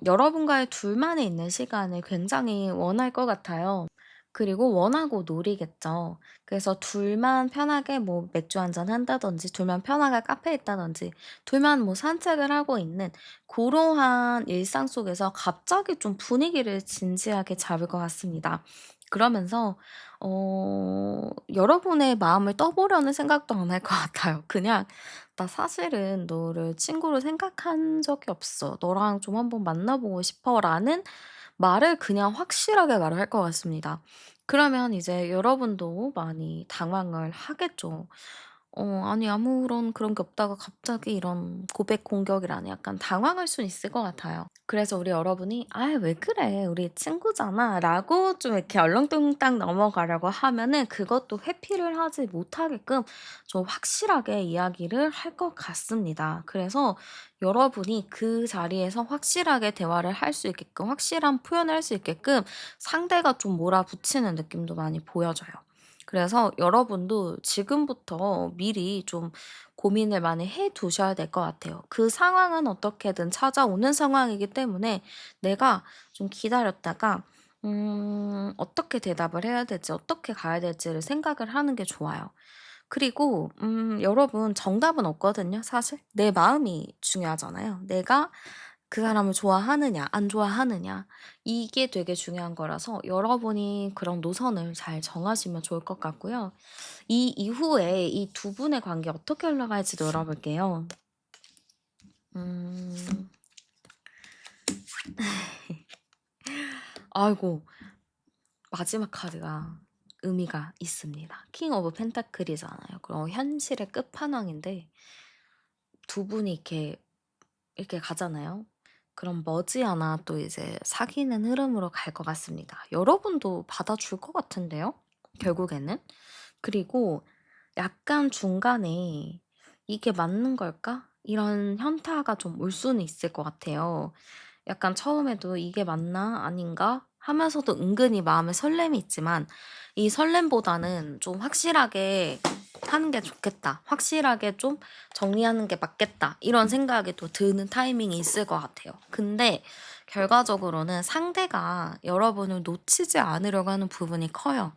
여러분과의 둘만의 있는 시간을 굉장히 원할 것 같아요. 그리고 원하고 노리겠죠. 그래서 둘만 편하게 뭐 맥주 한잔 한다든지 둘만 편하게 카페에 있다든지 둘만 뭐 산책을 하고 있는 고러한 일상 속에서 갑자기 좀 분위기를 진지하게 잡을 것 같습니다. 그러면서 여러분의 마음을 떠보려는 생각도 안 할 것 같아요. 그냥 "나 사실은 너를 친구로 생각한 적이 없어. 너랑 좀 한번 만나 보고 싶어."라는 말을 그냥 확실하게 말을 할 것 같습니다. 그러면 이제 여러분도 많이 당황을 하겠죠. 아니 아무런 그런 게 없다가 갑자기 이런 고백 공격이라니 약간 당황할 수는 있을 것 같아요. 그래서 우리 여러분이 "아 왜 그래. 우리 친구잖아."라고 좀 이렇게 얼렁뚱땅 넘어가려고 하면은 그것도 회피를 하지 못하게끔 좀 확실하게 이야기를 할 것 같습니다. 그래서 여러분이 그 자리에서 확실하게 대화를 할 수 있게끔 확실한 표현을 할 수 있게끔 상대가 좀 몰아붙이는 느낌도 많이 보여져요. 그래서 여러분도 지금부터 미리 좀 고민을 많이 해 두셔야 될 것 같아요. 그 상황은 어떻게든 찾아오는 상황이기 때문에 내가 좀 기다렸다가 어떻게 대답을 해야 될지 어떻게 가야 될지를 생각을 하는 게 좋아요. 그리고 여러분 정답은 없거든요 사실. 내 마음이 중요하잖아요. 내가 그 사람을 좋아하느냐 안 좋아하느냐 이게 되게 중요한 거라서 여러분이 그런 노선을 잘 정하시면 좋을 것 같고요. 이 이후에 이 두 분의 관계 어떻게 흘러갈지 놀아볼게요. 음. 아이고 마지막 카드가 의미가 있습니다. 킹 오브 펜타클이잖아요. 그럼 현실의 끝판왕인데 두 분이 이렇게 가잖아요. 그럼 머지않아 또 이제 사귀는 흐름으로 갈 것 같습니다. 여러분도 받아줄 것 같은데요? 결국에는. 그리고 약간 중간에 '이게 맞는 걸까?' 이런 현타가 좀 올 수는 있을 것 같아요. 약간 처음에도 '이게 맞나? 아닌가?' 하면서도 은근히 마음에 설렘이 있지만 이 설렘보다는 좀 '확실하게 하는 게 좋겠다. 확실하게 좀 정리하는 게 맞겠다.' 이런 생각이 또 드는 타이밍이 있을 것 같아요. 근데 결과적으로는 상대가 여러분을 놓치지 않으려고 하는 부분이 커요.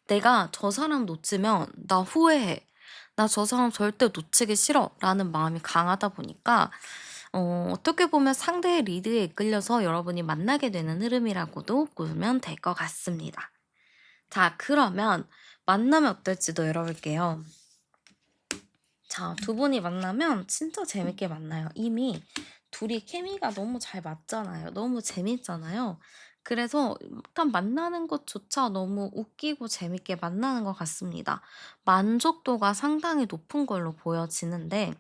'내가 저 사람 놓치면 나 후회해. 나 저 사람 절대 놓치기 싫어.'라는 마음이 강하다 보니까 어떻게 보면 상대의 리드에 이끌려서 여러분이 만나게 되는 흐름이라고도 보면 될 것 같습니다. 자 그러면 만나면 어떨지도 열어볼게요. 자 두 분이 만나면 진짜 재밌게 만나요. 이미 둘이 케미가 너무 잘 맞잖아요. 너무 재밌잖아요. 그래서 일단 만나는 것조차 너무 웃기고 재밌게 만나는 것 같습니다. 만족도가 상당히 높은 걸로 보여지는데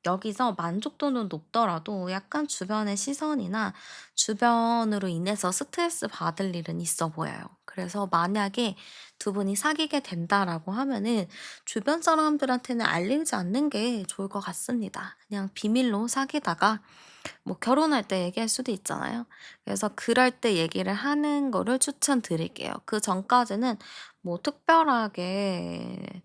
여기서 만족도는 높더라도 약간 주변의 시선이나 주변으로 인해서 스트레스 받을 일은 있어 보여요. 그래서 만약에 두 분이 사귀게 된다라고 하면은 주변 사람들한테는 알리지 않는 게 좋을 것 같습니다. 그냥 비밀로 사귀다가 뭐 결혼할 때 얘기할 수도 있잖아요. 그래서 그럴 때 얘기를 하는 거를 추천드릴게요. 그전까지는 뭐 특별하게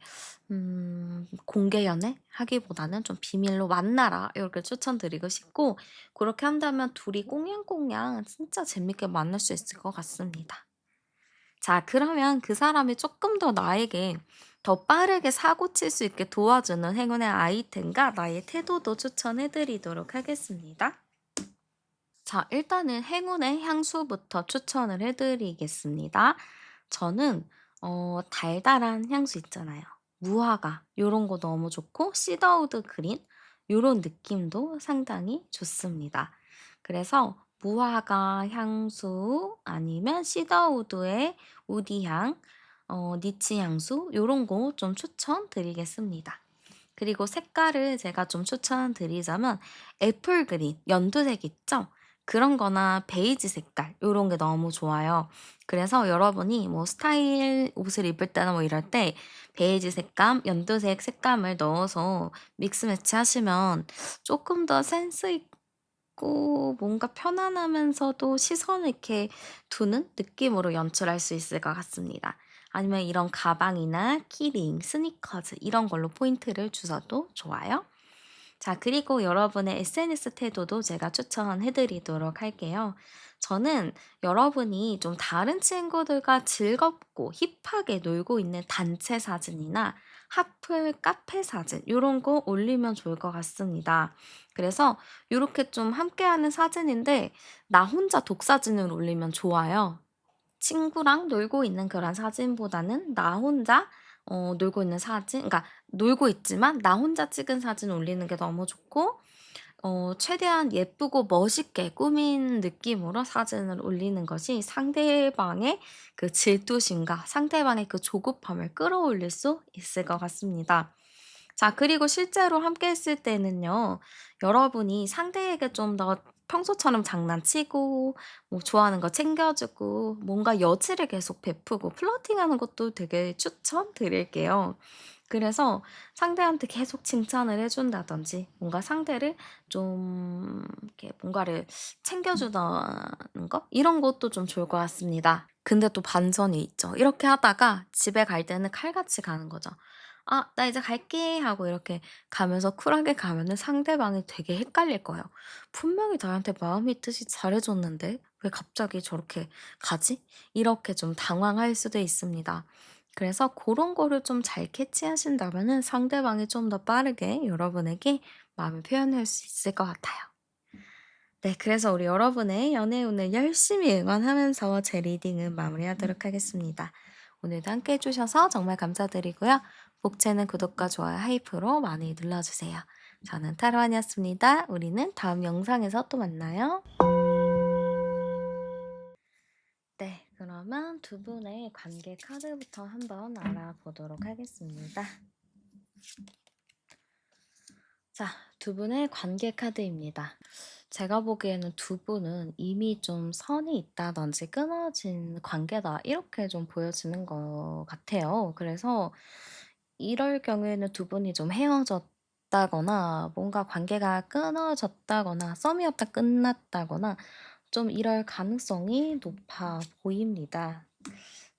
공개 연애하기보다는 좀 비밀로 만나라 이렇게 추천드리고 싶고 그렇게 한다면 둘이 꽁냥꽁냥 진짜 재밌게 만날 수 있을 것 같습니다. 자 그러면 그 사람이 조금 더 나에게 더 빠르게 사고 칠 수 있게 도와주는 행운의 아이템과 나의 태도도 추천해 드리도록 하겠습니다. 자 일단은 행운의 향수부터 추천을 해 드리겠습니다. 저는 달달한 향수 있잖아요. 무화과 요런 거 너무 좋고 시더우드 그린 요런 느낌도 상당히 좋습니다. 그래서 무화과 향수 아니면 시더우드의 우디향, 니치 향수 요런 거 좀 추천드리겠습니다. 그리고 색깔을 제가 좀 추천드리자면 애플 그린, 연두색 있죠? 그런 거나 베이지 색깔 요런 게 너무 좋아요. 그래서 여러분이 뭐 스타일 옷을 입을 때나 뭐 이럴 때 베이지 색감, 연두색 색감을 넣어서 믹스 매치하시면 조금 더 센스 있고 뭔가 편안하면서도 시선을 이렇게 두는 느낌으로 연출할 수 있을 것 같습니다. 아니면 이런 가방이나 키링, 스니커즈 이런 걸로 포인트를 주셔도 좋아요. 자, 그리고 여러분의 SNS 태도도 제가 추천해 드리도록 할게요. 저는 여러분이 좀 다른 친구들과 즐겁고 힙하게 놀고 있는 단체 사진이나 하플 카페 사진 요런 거 올리면 좋을 것 같습니다. 그래서 요렇게 좀 함께하는 사진인데 나 혼자 독사진을 올리면 좋아요. 친구랑 놀고 있는 그런 사진보다는 나 혼자 놀고 있는 사진 그러니까 놀고 있지만 나 혼자 찍은 사진 올리는 게 너무 좋고 최대한 예쁘고 멋있게 꾸민 느낌으로 사진을 올리는 것이 상대방의 그 질투심과 상대방의 그 조급함을 끌어올릴 수 있을 것 같습니다. 자, 그리고 실제로 함께 했을 때는요. 여러분이 상대에게 좀 더 평소처럼 장난치고 뭐 좋아하는 거 챙겨 주고 뭔가 여지를 계속 베푸고 플러팅하는 것도 되게 추천드릴게요. 그래서 상대한테 계속 칭찬을 해 준다든지 뭔가 상대를 좀 이렇게 뭔가를 챙겨 주다는 거 이런 것도 좀 좋을 것 같습니다. 근데 또 반전이 있죠. 이렇게 하다가 집에 갈 때는 칼같이 가는 거죠. "아 나 이제 갈게." 하고 이렇게 가면서 쿨하게 가면은 상대방이 되게 헷갈릴 거예요. '분명히 나한테 마음이 뜻이 잘해 줬는데 왜 갑자기 저렇게 가지?' 이렇게 좀 당황할 수도 있습니다. 그래서 고런 거를 좀 잘 캐치하신다면은 상대방이 좀 더 빠르게 여러분에게 마음을 표현할 수 있을 것 같아요. 네, 그래서 우리 여러분의 연애 운을 열심히 응원하면서 제 리딩은 마무리하도록 하겠습니다. 오늘도 함께 해주셔서 정말 감사드리고요. 복채는 구독과 좋아요, 하이프로 많이 눌러주세요. 저는 타로안이었습니다. 우리는 다음 영상에서 또 만나요. 네, 그러면 두 분의 관계 카드부터 한번 알아보도록 하겠습니다. 자, 두 분의 관계 카드입니다. 제가 보기에는 두 분은 이미 좀 선이 있다든지 끊어진 관계다 이렇게 좀 보여지는 것 같아요. 그래서 이럴 경우에는 두 분이 좀 헤어졌다거나 뭔가 관계가 끊어졌다거나 썸이었다 끝났다거나 좀 이럴 가능성이 높아 보입니다.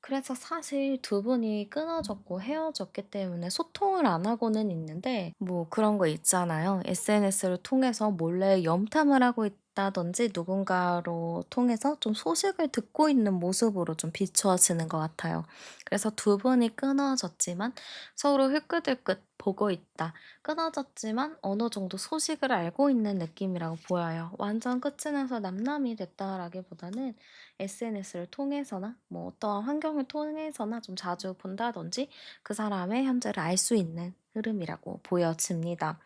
그래서 사실 두 분이 끊어졌고 헤어졌기 때문에 소통을 안 하고는 있는데 뭐 그런 거 있잖아요. SNS를 통해서 몰래 염탐을 하고 있다든지 누군가로 통해서 좀 소식을 듣고 있는 모습으로 좀 비추어지는 것 같아요. 그래서 두 분이 끊어졌지만 서로 흘끗흘끗 보고 있다. 끊어졌지만 어느 정도 소식을 알고 있는 느낌이라고 보여요. 완전 끝이 나서 남남이 됐다라기보다는 SNS를 통해서나 뭐 어떠한 환경을 통해서나 좀 자주 본다든지 그 사람의 현재를 알 수 있는 흐름이라고 보여집니다.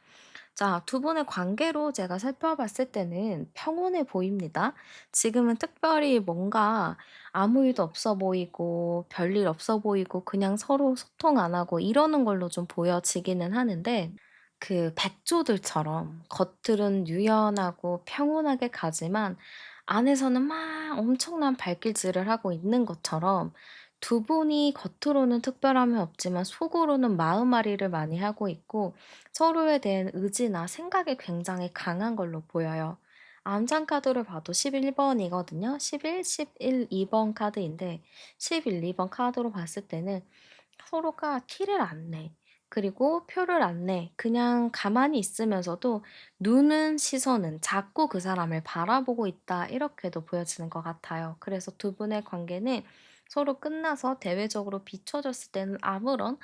자, 두 분의 관계로 제가 살펴봤을 때는 평온해 보입니다. 지금은 특별히 뭔가 아무 일도 없어 보이고 별일 없어 보이고 그냥 서로 소통 안 하고 이러는 걸로 좀 보여지기는 하는데 그 백조들처럼 겉들은 유연하고 평온하게 가지만 안에서는 막 엄청난 발길질을 하고 있는 것처럼 두 분이 겉으로는 특별함이 없지만 속으로는 마음앓이를 많이 하고 있고 서로에 대한 의지나 생각이 굉장히 강한 걸로 보여요. 암장 카드를 봐도 11번이거든요. 11, 11, 2번 카드인데 11, 2번 카드로 봤을 때는 서로가 티를 안 내. 그리고 표를 안 내. 그냥 가만히 있으면서도 눈은 시선은 자꾸 그 사람을 바라보고 있다. 이렇게도 보여지는 것 같아요. 그래서 두 분의 관계는 서로 끝나서 대외적으로 비춰졌을 때는 아무런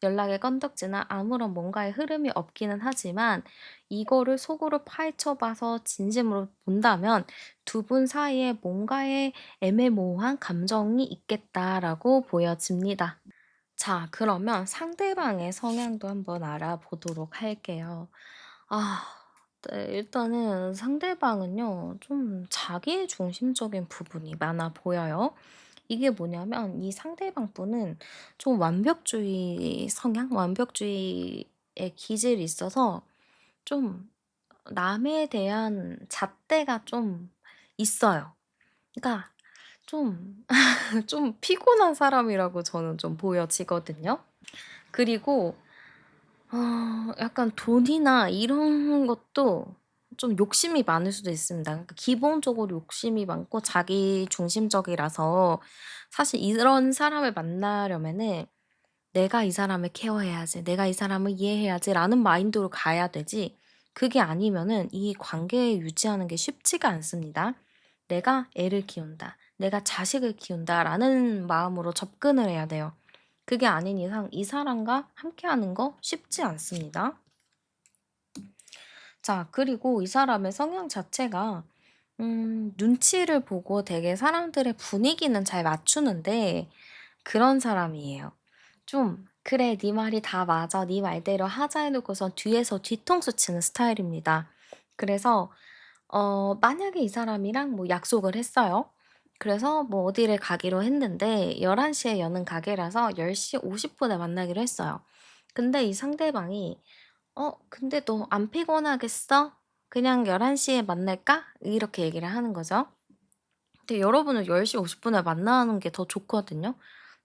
연락의 건덕지나 아무런 뭔가의 흐름이 없기는 하지만 이거를 속으로 파헤쳐 봐서 진심으로 본다면 두 분 사이에 뭔가의 애매모호한 감정이 있겠다라고 보여집니다. 자, 그러면 상대방의 성향도 한번 알아보도록 할게요. 아, 네, 일단은 상대방은요, 좀 자기 중심적인 부분이 많아 보여요. 이게 뭐냐면, 이 상대방 분은 좀 완벽주의 성향, 완벽주의의 기질이 있어서 좀 남에 대한 잣대가 좀 있어요. 그러니까 좀, 좀 피곤한 사람이라고 저는 좀 보여지거든요. 그리고 약간 돈이나 이런 것도 좀 욕심이 많을 수도 있습니다. 그러니까 기본적으로 욕심이 많고 자기 중심적이라서 사실 이런 사람을 만나려면은 '내가 이 사람을 케어해야지. 내가 이 사람을 이해해야지.'라는 마인드로 가야 되지 그게 아니면은 이 관계 유지하는 게 쉽지가 않습니다. '내가 애를 키운다. 내가 자식을 키운다.'라는 마음으로 접근을 해야 돼요. 그게 아닌 이상 이 사람과 함께하는 거 쉽지 않습니다. 자, 그리고 이 사람의 성향 자체가 눈치를 보고 되게 사람들의 분위기는 잘 맞추는데 그런 사람이에요. 좀 "그래 네 말이 다 맞아. 네 말대로 하자." 해 놓고선 뒤에서 뒤통수 치는 스타일입니다. 그래서 만약에 이 사람이랑 뭐 약속을 했어요. 그래서 뭐 어디를 가기로 했는데 11 시에 여는 가게라서 10시 50 분에 만나기로 했어요. 근데 이 상대방이 근데 너 안 피곤하겠어? 그냥 11시에 만날까?" 이렇게 얘기를 하는 거죠. 근데 여러분은 10시 50분에 만나는 게 더 좋거든요.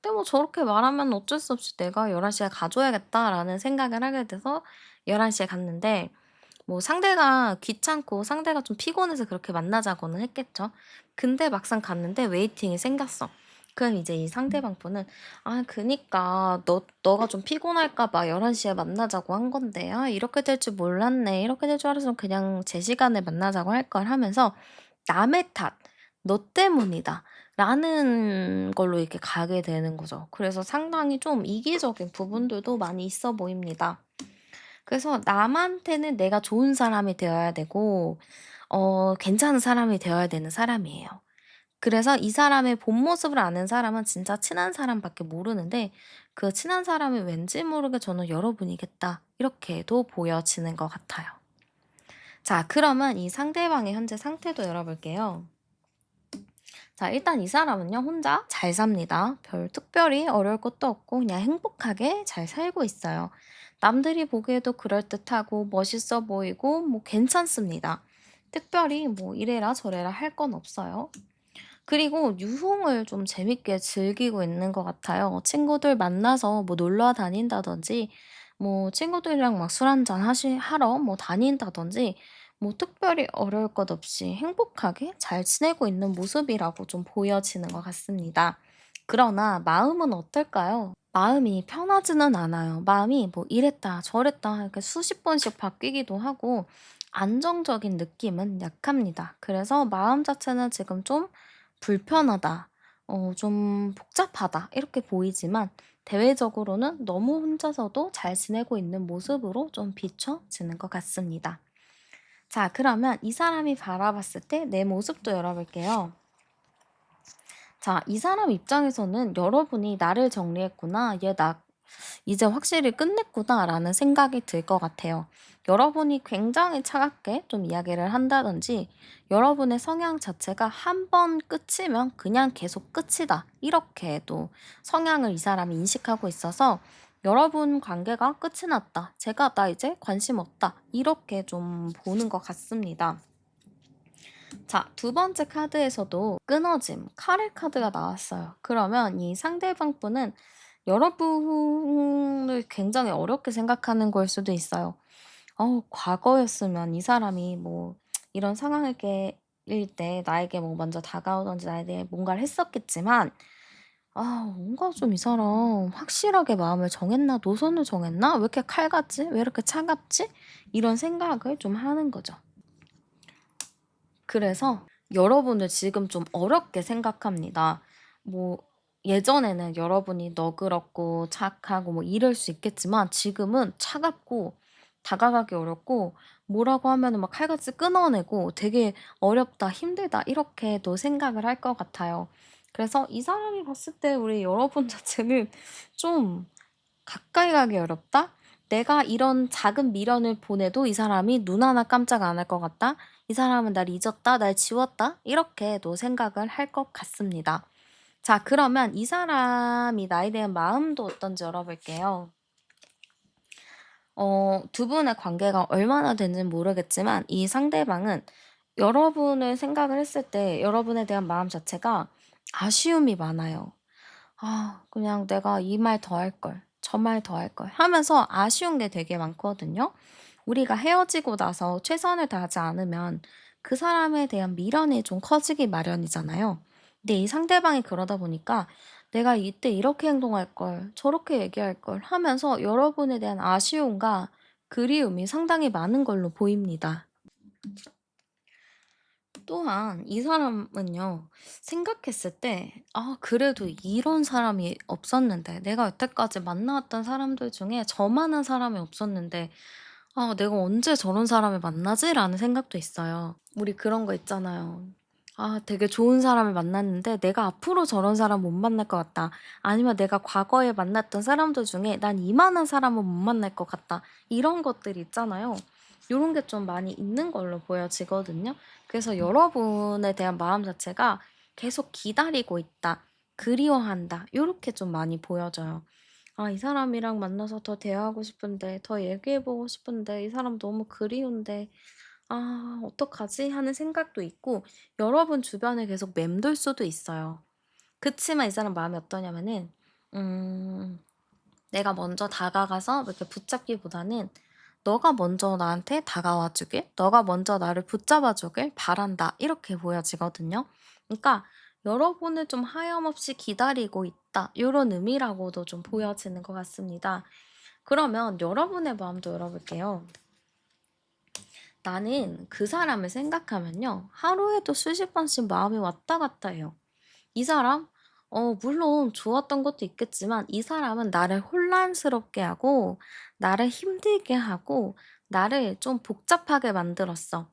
근데 뭐 저렇게 말하면 어쩔 수 없이 '내가 11시에 가줘야겠다.'라는 생각을 하게 돼서 11시에 갔는데, 뭐 상대가 귀찮고 상대가 좀 피곤해서 그렇게 만나자고는 했겠죠. 근데 막상 갔는데 웨이팅이 생겼어. 그럼 이제 이 상대방 분은 "아 그니까 너가 좀 피곤할까 봐 11시에 만나자고 한 건데, 아 이렇게 될 줄 몰랐네. 이렇게 될 줄 알았으면 그냥 제 시간에 만나자고 할 걸." 하면서 남의 탓, "너 때문이다." 라는 걸로 이렇게 가게 되는 거죠. 그래서 상당히 좀 이기적인 부분들도 많이 있어 보입니다. 그래서 남한테는 내가 좋은 사람이 되어야 되고 괜찮은 사람이 되어야 되는 사람이에요. 그래서 이 사람의 본 모습을 아는 사람은 진짜 친한 사람밖에 모르는데, 그 친한 사람이 왠지 모르게 저는 '여러분이겠다.' 이렇게도 보여지는 것 같아요. 자, 그러면 이 상대방의 현재 상태도 열어볼게요. 자, 일단 이 사람은요, 혼자 잘 삽니다. 별 특별히 어려울 것도 없고 그냥 행복하게 잘 살고 있어요. 남들이 보기에도 그럴듯하고 멋있어 보이고 뭐 괜찮습니다. 특별히 뭐 이래라 저래라 할 건 없어요. 그리고 유흥을 좀 재밌게 즐기고 있는 것 같아요. 친구들 만나서 뭐 놀러 다닌다든지, 뭐 친구들이랑 막 술 한잔 하러 뭐 다닌다든지, 뭐 특별히 어려울 것 없이 행복하게 잘 지내고 있는 모습이라고 좀 보여지는 것 같습니다. 그러나 마음은 어떨까요? 마음이 편하지는 않아요. 마음이 뭐 이랬다 저랬다 이렇게 수십 번씩 바뀌기도 하고 안정적인 느낌은 약합니다. 그래서 마음 자체는 지금 좀 불편하다, 좀 복잡하다 이렇게 보이지만 대외적으로는 너무 혼자서도 잘 지내고 있는 모습으로 좀 비춰지는 것 같습니다. 자, 그러면 이 사람이 바라봤을 때 내 모습도 열어볼게요. 자, 이 사람 입장에서는 '여러분이 나를 정리했구나. 얘 나 이제 확실히 끝냈구나.'라는 생각이 들 것 같아요. 여러분이 굉장히 차갑게 좀 이야기를 한다든지, 여러분의 성향 자체가 한 번 끝이면 그냥 계속 끝이다, 이렇게 또 성향을 이 사람이 인식하고 있어서 '여러분 관계가 끝이 났다. 제가 나 이제 관심 없다.' 이렇게 좀 보는 것 같습니다. 자, 두 번째 카드에서도 끊어짐, 카레 카드가 나왔어요. 그러면 이 상대방 분은 여러분을 굉장히 어렵게 생각하는 걸 수도 있어요. 과거였으면 이 사람이 뭐 이런 상황일 때 나에게 뭐 먼저 다가오든지 나에 대해 뭔가를 했었겠지만, 뭔가 좀 이 사람 확실하게 마음을 정했나? 노선을 정했나? 왜 이렇게 칼같지? 왜 이렇게 차갑지? 이런 생각을 좀 하는 거죠. 그래서 여러분을 지금 좀 어렵게 생각합니다. 뭐 예전에는 여러분이 너그럽고 착하고 뭐 이럴 수 있겠지만, 지금은 차갑고 다가가기 어렵고 뭐라고 하면은 막 칼같이 끊어내고 되게 어렵다, 힘들다 이렇게도 생각을 할 것 같아요. 그래서 이 사람이 봤을 때 우리 여러분 자체는 좀 가까이 가기 어렵다? 내가 이런 작은 미련을 보내도 이 사람이 눈 하나 깜짝 안 할 것 같다? 이 사람은 날 잊었다, 날 지웠다? 이렇게도 생각을 할 것 같습니다. 자, 그러면 이 사람이 나에 대한 마음도 어떤지 열어볼게요. 두 분의 관계가 얼마나 됐는지는 모르겠지만 이 상대방은 여러분을 생각을 했을 때 여러분에 대한 마음 자체가 아쉬움이 많아요. '아 그냥 내가 이 말 더 할 걸. 저 말 더 할 걸.' 하면서 아쉬운 게 되게 많거든요. 우리가 헤어지고 나서 최선을 다하지 않으면 그 사람에 대한 미련이 좀 커지기 마련이잖아요. 근데 이 상대방이 그러다 보니까 '내가 이때 이렇게 행동할 걸. 저렇게 얘기할 걸.' 하면서 여러분에 대한 아쉬움과 그리움이 상당히 많은 걸로 보입니다. 또한 이 사람은요, 생각했을 때 '아 그래도 이런 사람이 없었는데, 내가 여태까지 만나왔던 사람들 중에 저만한 사람이 없었는데 내가 언제 저런 사람을 만나지?'라는 생각도 있어요. 우리 그런 거 있잖아요. '아 되게 좋은 사람을 만났는데 내가 앞으로 저런 사람 못 만날 것 같다.' 아니면 '내가 과거에 만났던 사람들 중에 난 이만한 사람은 못 만날 것 같다.' 이런 것들이 있잖아요. 요런 게 좀 많이 있는 걸로 보여지거든요. 그래서 여러분에 대한 마음 자체가 계속 기다리고 있다, 그리워한다 요렇게 좀 많이 보여져요. 아, 이 사람이랑 만나서 더 대화하고 싶은데, 더 얘기해보고 싶은데, 이 사람 너무 그리운데, 아, 어떡하지? 하는 생각도 있고, 여러분 주변에 계속 맴돌 수도 있어요. 그치만 이 사람 마음이 어떠냐면은, 음, 내가 먼저 다가가서 이렇게 붙잡기보다는 너가 먼저 나한테 다가와 주길, 너가 먼저 나를 붙잡아 주길 바란다. 이렇게 보여지거든요. 그러니까 여러분을 좀 하염없이 기다리고 있다. 이런 의미라고도 좀 보여지는 것 같습니다. 그러면 여러분의 마음도 열어볼게요. 나는 그 사람을 생각하면요. 하루에도 수십 번씩 마음이 왔다 갔다 해요. 이 사람? 물론 좋았던 것도 있겠지만 이 사람은 나를 혼란스럽게 하고 나를 힘들게 하고 나를 좀 복잡하게 만들었어.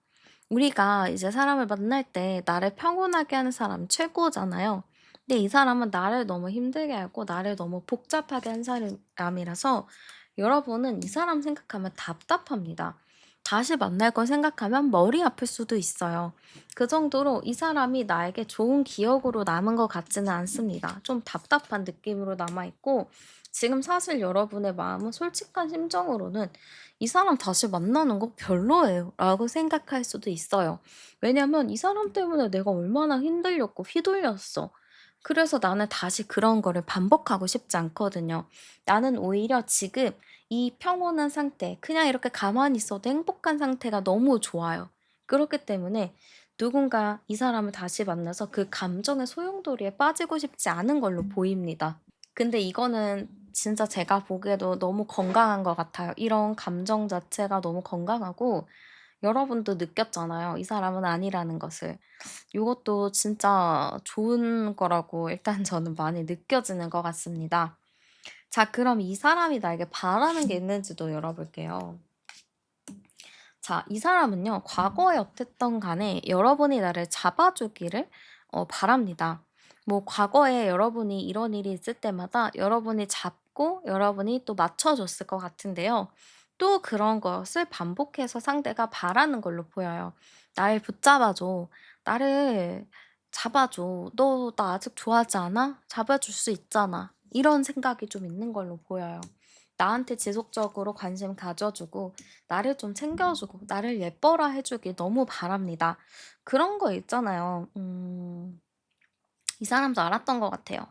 우리가 이제 사람을 만날 때 나를 평온하게 하는 사람 최고잖아요. 근데 이 사람은 나를 너무 힘들게 하고 나를 너무 복잡하게 한 사람이라서 여러분은 이 사람 생각하면 답답합니다. 다시 만날 걸 생각하면 머리 아플 수도 있어요. 그 정도로 이 사람이 나에게 좋은 기억으로 남은 것 같지는 않습니다. 좀 답답한 느낌으로 남아있고, 지금 사실 여러분의 마음은 솔직한 심정으로는 이 사람 다시 만나는 거 별로예요. 라고 생각할 수도 있어요. 왜냐면 이 사람 때문에 내가 얼마나 힘들렸고 휘둘렸어. 그래서 나는 다시 그런 거를 반복하고 싶지 않거든요. 나는 오히려 지금 이 평온한 상태, 그냥 이렇게 가만히 있어도 행복한 상태가 너무 좋아요. 그렇기 때문에 누군가 이 사람을 다시 만나서 그 감정의 소용돌이에 빠지고 싶지 않은 걸로 보입니다. 근데 이거는 진짜 제가 보기에도 너무 건강한 것 같아요. 이런 감정 자체가 너무 건강하고 여러분도 느꼈잖아요. 이 사람은 아니라는 것을. 이것도 진짜 좋은 거라고 일단 저는 많이 느껴지는 것 같습니다. 자, 그럼 이 사람이 나에게 바라는 게 있는지도 열어볼게요. 자, 이 사람은요, 과거에 어땠던 간에 여러분이 나를 잡아주기를 바랍니다. 뭐, 과거에 여러분이 이런 일이 있을 때마다 여러분이 잡고 여러분이 또 맞춰줬을 것 같은데요. 또 그런 것을 반복해서 상대가 바라는 걸로 보여요. 날 붙잡아줘. 나를 잡아줘. 너 나 아직 좋아하지 않아? 잡아줄 수 있잖아. 이런 생각이 좀 있는 걸로 보여요. 나한테 지속적으로 관심 가져주고 나를 좀 챙겨주고 나를 예뻐라 해주길 너무 바랍니다. 그런 거 있잖아요. 이 사람도 알았던 것 같아요.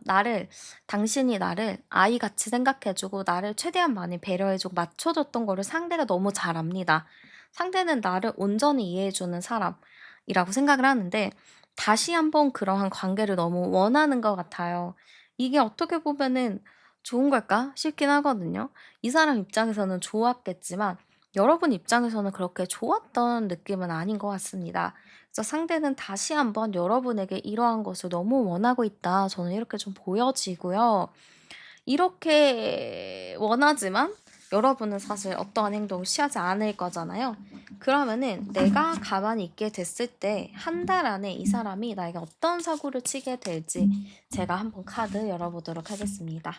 당신이 나를 아이같이 생각해주고 나를 최대한 많이 배려해주고 맞춰줬던 거를 상대가 너무 잘 압니다. 상대는 나를 온전히 이해해주는 사람이라고 생각을 하는데 다시 한번 그러한 관계를 너무 원하는 것 같아요. 이게 어떻게 보면은 좋은 걸까 싶긴 하거든요. 이 사람 입장에서는 좋았겠지만 여러분 입장에서는 그렇게 좋았던 느낌은 아닌 것 같습니다. 그래서 상대는 다시 한번 여러분에게 이러한 것을 너무 원하고 있다. 저는 이렇게 좀 보여지고요. 이렇게 원하지만 여러분은 사실 어떠한 행동을 취하지 않을 거잖아요. 그러면은 내가 가만히 있게 됐을 때 한 달 안에 이 사람이 나에게 어떤 사고를 치게 될지 제가 한번 카드 열어보도록 하겠습니다.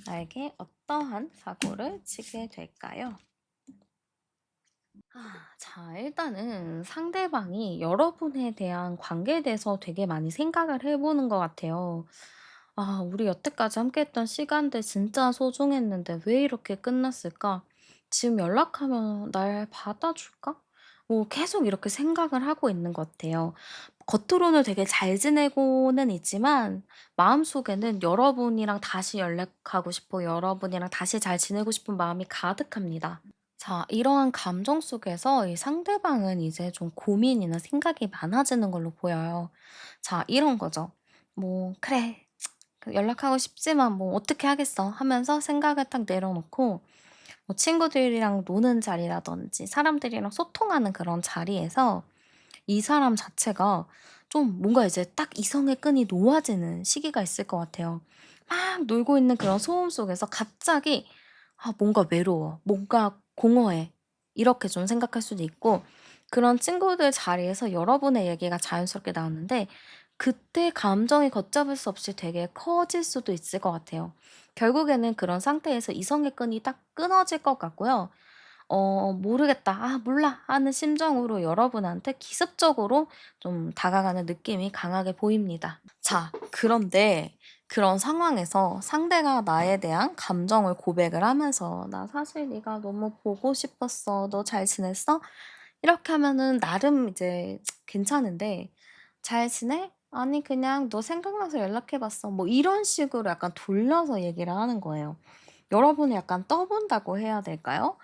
나에게 어떠한 사고를 치게 될까요? 자, 일단은 상대방이 여러분에 대한 관계에 대해서 되게 많이 생각을 해보는 것 같아요. 아, 우리 여태까지 함께했던 시간들 진짜 소중했는데 왜 이렇게 끝났을까? 지금 연락하면 날 받아줄까? 뭐 계속 이렇게 생각을 하고 있는 것 같아요. 겉으로는 되게 잘 지내고는 있지만 마음속에는 여러분이랑 다시 연락하고 싶고 여러분이랑 다시 잘 지내고 싶은 마음이 가득합니다. 자, 이러한 감정 속에서 이 상대방은 이제 좀 고민이나 생각이 많아지는 걸로 보여요. 자, 이런 거죠. 뭐, 그래. 그 연락하고 싶지만 뭐, 어떻게 하겠어. 하면서 생각을 딱 내려놓고, 뭐, 친구들이랑 노는 자리라든지, 사람들이랑 소통하는 그런 자리에서 이 사람 자체가 좀 뭔가 이제 딱 이성의 끈이 놓아지는 시기가 있을 것 같아요. 막 놀고 있는 그런 소음 속에서 갑자기 뭔가 외로워. 뭔가 공허해. 이렇게 좀 생각할 수도 있고 그런 친구들 자리에서 여러분의 얘기가 자연스럽게 나오는데 그때 감정이 걷잡을 수 없이 되게 커질 수도 있을 것 같아요. 결국에는 그런 상태에서 이성의 끈이 딱 끊어질 것 같고요. 모르겠다. 아, 몰라. 하는 심정으로 여러분한테 기습적으로 좀 다가가는 느낌이 강하게 보입니다. 자, 그런데 그런 상황에서 상대가 나에 대한 감정을 고백을 하면서 "나 사실 네가 너무 보고 싶었어. 너 잘 지냈어?" 이렇게 하면은 나름 이제 괜찮은데 "잘 지내? 아니 그냥 너 생각나서 연락해 봤어." 뭐 이런 식으로 약간 돌려서 얘기를 하는 거예요. 여러분이 약간 떠본다고 해야 될까요?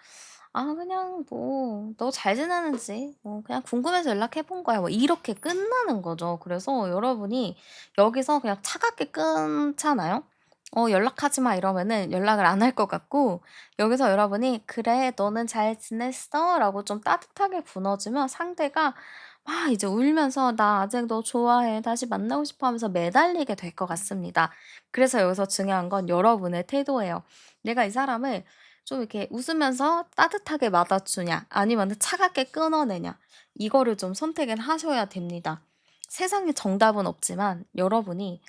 "아 그냥 뭐 너 잘 지내는지 뭐 그냥 궁금해서 연락해 본 거야." 뭐 이렇게 끝나는 거죠. 그래서 여러분이 여기서 그냥 차갑게 끊잖아요. "연락하지 마." 이러면은 연락을 안 할 것 같고, 여기서 여러분이 "그래 너는 잘 지냈어?"라고 좀 따뜻하게 부눠주면 상대가 막 이제 울면서 "나 아직 너 좋아해. 다시 만나고 싶어." 하면서 매달리게 될 것 같습니다. 그래서 여기서 중요한 건 여러분의 태도예요. 내가 이 사람을 좀 이렇게 웃으면서 따뜻하게 맞아주냐 아니면은 차갑게 끊어내냐, 이거를 좀 선택을 하셔야 됩니다. 세상에 정답은 없지만 여러분이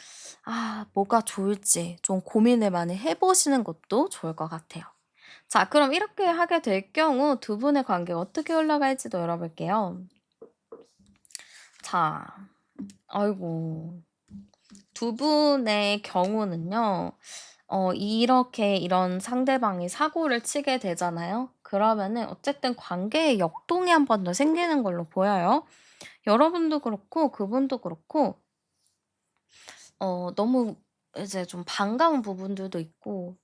뭐가 좋을지 좀 고민을 많이 해 보시는 것도 좋을 것 같아요. 자, 그럼 이렇게 하게 될 경우 두 분의 관계가 어떻게 흘러갈지도 열어볼게요. 자, 아이고. 두 분의 경우는요. 이렇게 이런 상대방이 사고를 치게 되잖아요. 그러면은 어쨌든 관계에 역동이 한 번 더 생기는 걸로 보여요. 여러분도 그렇고 그분도 그렇고 너무 이제 좀 반가운 부분들도 있고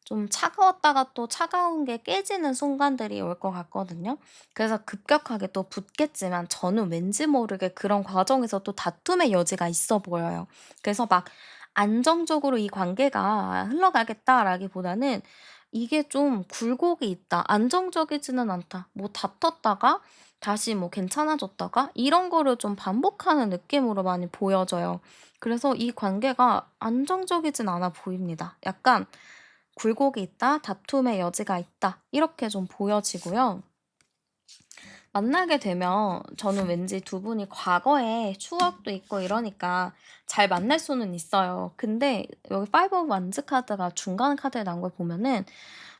좀 차가웠다가 또 차가운 게 깨지는 순간들이 올 것 같거든요. 그래서 급격하게 또 붙겠지만 저는 왠지 모르게 그런 과정에서 또 다툼의 여지가 있어 보여요. 그래서 막 '안정적으로 이 관계가 흘러가겠다.'라기보다는 이게 좀 굴곡이 있다. 안정적이지는 않다. 뭐 다퉜다가 다시 뭐 괜찮아졌다가 이런 거를 좀 반복하는 느낌으로 많이 보여져요. 그래서 이 관계가 안정적이진 않아 보입니다. 약간 굴곡이 있다, 다툼의 여지가 있다, 이렇게 좀 보여지고요. 만나게 되면 저는 왠지 두 분이 과거에 추억도 있고 이러니까 잘 만날 수는 있어요. 근데 여기 파이브 오브 원즈 카드가 중간 카드에 나온 걸 보면은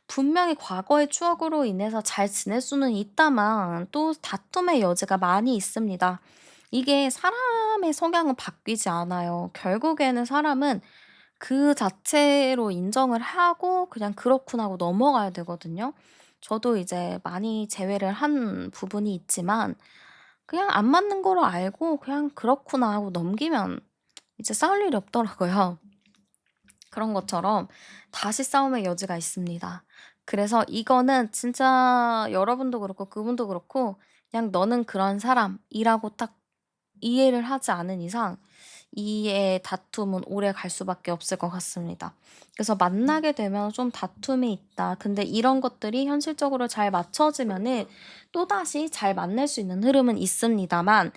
분명히 과거의 추억으로 인해서 잘 지낼 수는 있다만 또 다툼의 여지가 많이 있습니다. 이게 사람의 성향은 바뀌지 않아요. 결국에는 사람은 그 자체로 인정을 하고 그냥 그렇구나 하고 넘어가야 되거든요. 저도 이제 많이 제외를 한 부분이 있지만 그냥 안 맞는 거로 알고 그냥 그렇구나 하고 넘기면 이제 싸울 일이 없더라고요. 그런 것처럼 다시 싸움의 여지가 있습니다. 그래서 이거는 진짜 여러분도 그렇고 그분도 그렇고 그냥 '너는 그런 사람.'이라고 딱 이해를 하지 않은 이상 이의 다툼은 오래 갈 수밖에 없을 것 같습니다. 그래서 만나게 되면 좀 다툼이 있다. 근데 이런 것들이 현실적으로 잘 맞춰지면은 또다시 잘 만날 수 있는 흐름은 있습니다만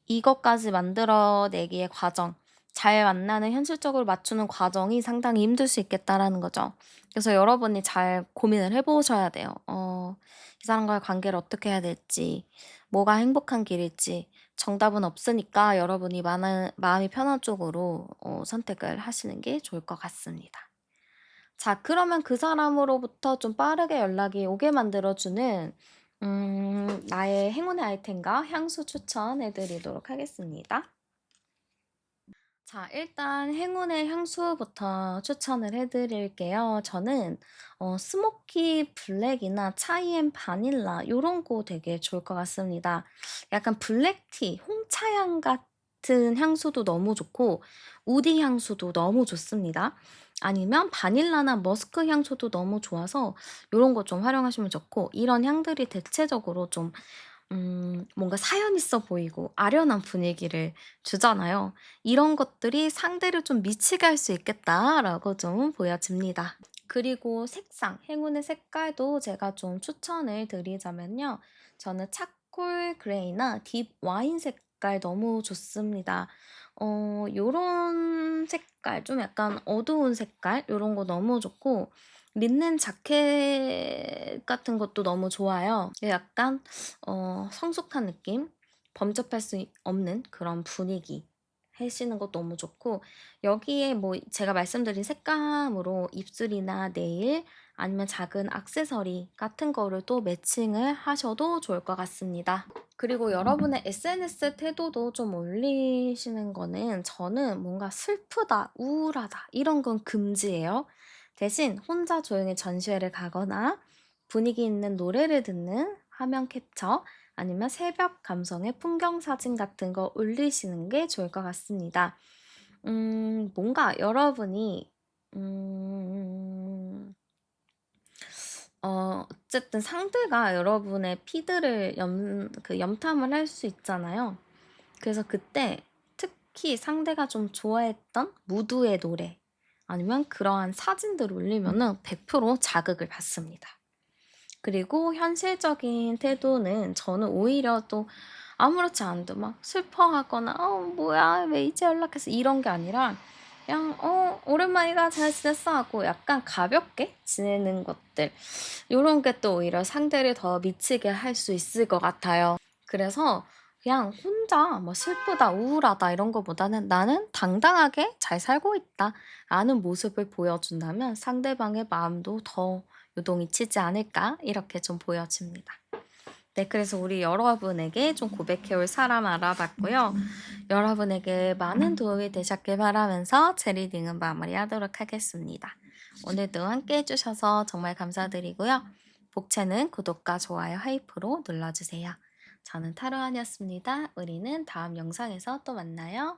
이것까지 만들어내기의 과정, 잘 만나는 현실적으로 맞추는 과정이 상당히 힘들 수 있겠다라는 거죠. 그래서 여러분이 잘 고민을 해 보셔야 돼요. 이 사람과의 관계를 어떻게 해야 될지, 뭐가 행복한 길일지 정답은 없으니까 여러분이 마음이 편한 쪽으로 선택을 하시는 게 좋을 것 같습니다. 자, 그러면 그 사람으로부터 좀 빠르게 연락이 오게 만들어주는 나의 행운의 아이템과 향수 추천해 드리도록 하겠습니다. 자, 일단 행운의 향수부터 추천을 해 드릴게요. 저는 스모키 블랙이나 차이앤 바닐라 요런 거 되게 좋을 것 같습니다. 약간 블랙티, 홍차향 같은 향수도 너무 좋고 우디 향수도 너무 좋습니다. 아니면 바닐라나 머스크 향수도 너무 좋아서 요런 거 좀 활용하시면 좋고, 이런 향들이 대체적으로 좀 뭔가 사연 있어 보이고 아련한 분위기를 주잖아요. 이런 것들이 '상대를 좀 미치게 할 수 있겠다.'라고 좀 보여집니다. 그리고 색상, 행운의 색깔도 제가 좀 추천을 드리자면요. 저는 차콜 그레이나 딥 와인 색깔 너무 좋습니다. 요런 색깔, 좀 약간 어두운 색깔 요런 거 너무 좋고, 린넨 자켓 같은 것도 너무 좋아요. 약간 성숙한 느낌? 범접할 수 없는 그런 분위기 하시는 것도 너무 좋고, 여기에 뭐 제가 말씀드린 색감으로 입술이나 네일 아니면 작은 액세서리 같은 거를 또 매칭을 하셔도 좋을 것 같습니다. 그리고 여러분의 SNS 태도도 좀 올리시는 거는 저는 뭔가 슬프다, 우울하다 이런 건 금지예요. 대신 혼자 조용히 전시회를 가거나 분위기 있는 노래를 듣는 화면 캡처 아니면 새벽 감성의 풍경 사진 같은 거 올리시는 게 좋을 것 같습니다. 뭔가 여러분이 어쨌든 상대가 여러분의 피드를 염탐을 할 수 있잖아요. 그래서 그때 특히 상대가 좀 좋아했던 무드의 노래 아니면 그러한 사진들을 올리면은 100% 자극을 받습니다. 그리고 현실적인 태도는 저는 오히려 또 아무렇지 않은데 막 슬퍼하거나 뭐야 왜 이제 연락했어 이런 게 아니라 그냥 오랜만이다 잘 지냈어 하고 약간 가볍게 지내는 것들 요런 게 또 오히려 상대를 더 미치게 할 수 있을 것 같아요. 그래서 그냥 혼자 뭐 슬프다, 우울하다 이런 거보다는 나는 당당하게 잘 살고 있다 라는 모습을 보여준다면 상대방의 마음도 더 요동이 치지 않을까 이렇게 좀 보여집니다. 네, 그래서 우리 여러분에게 좀 고백해올 사람 알아봤고요. 여러분에게 많은 도움이 되셨길 바라면서 제 리딩은 마무리하도록 하겠습니다. 오늘도 함께 해주셔서 정말 감사드리고요. 복채는 구독과 좋아요, 하이프로 눌러주세요. 저는 타로안이었습니다. 우리는 다음 영상에서 또 만나요.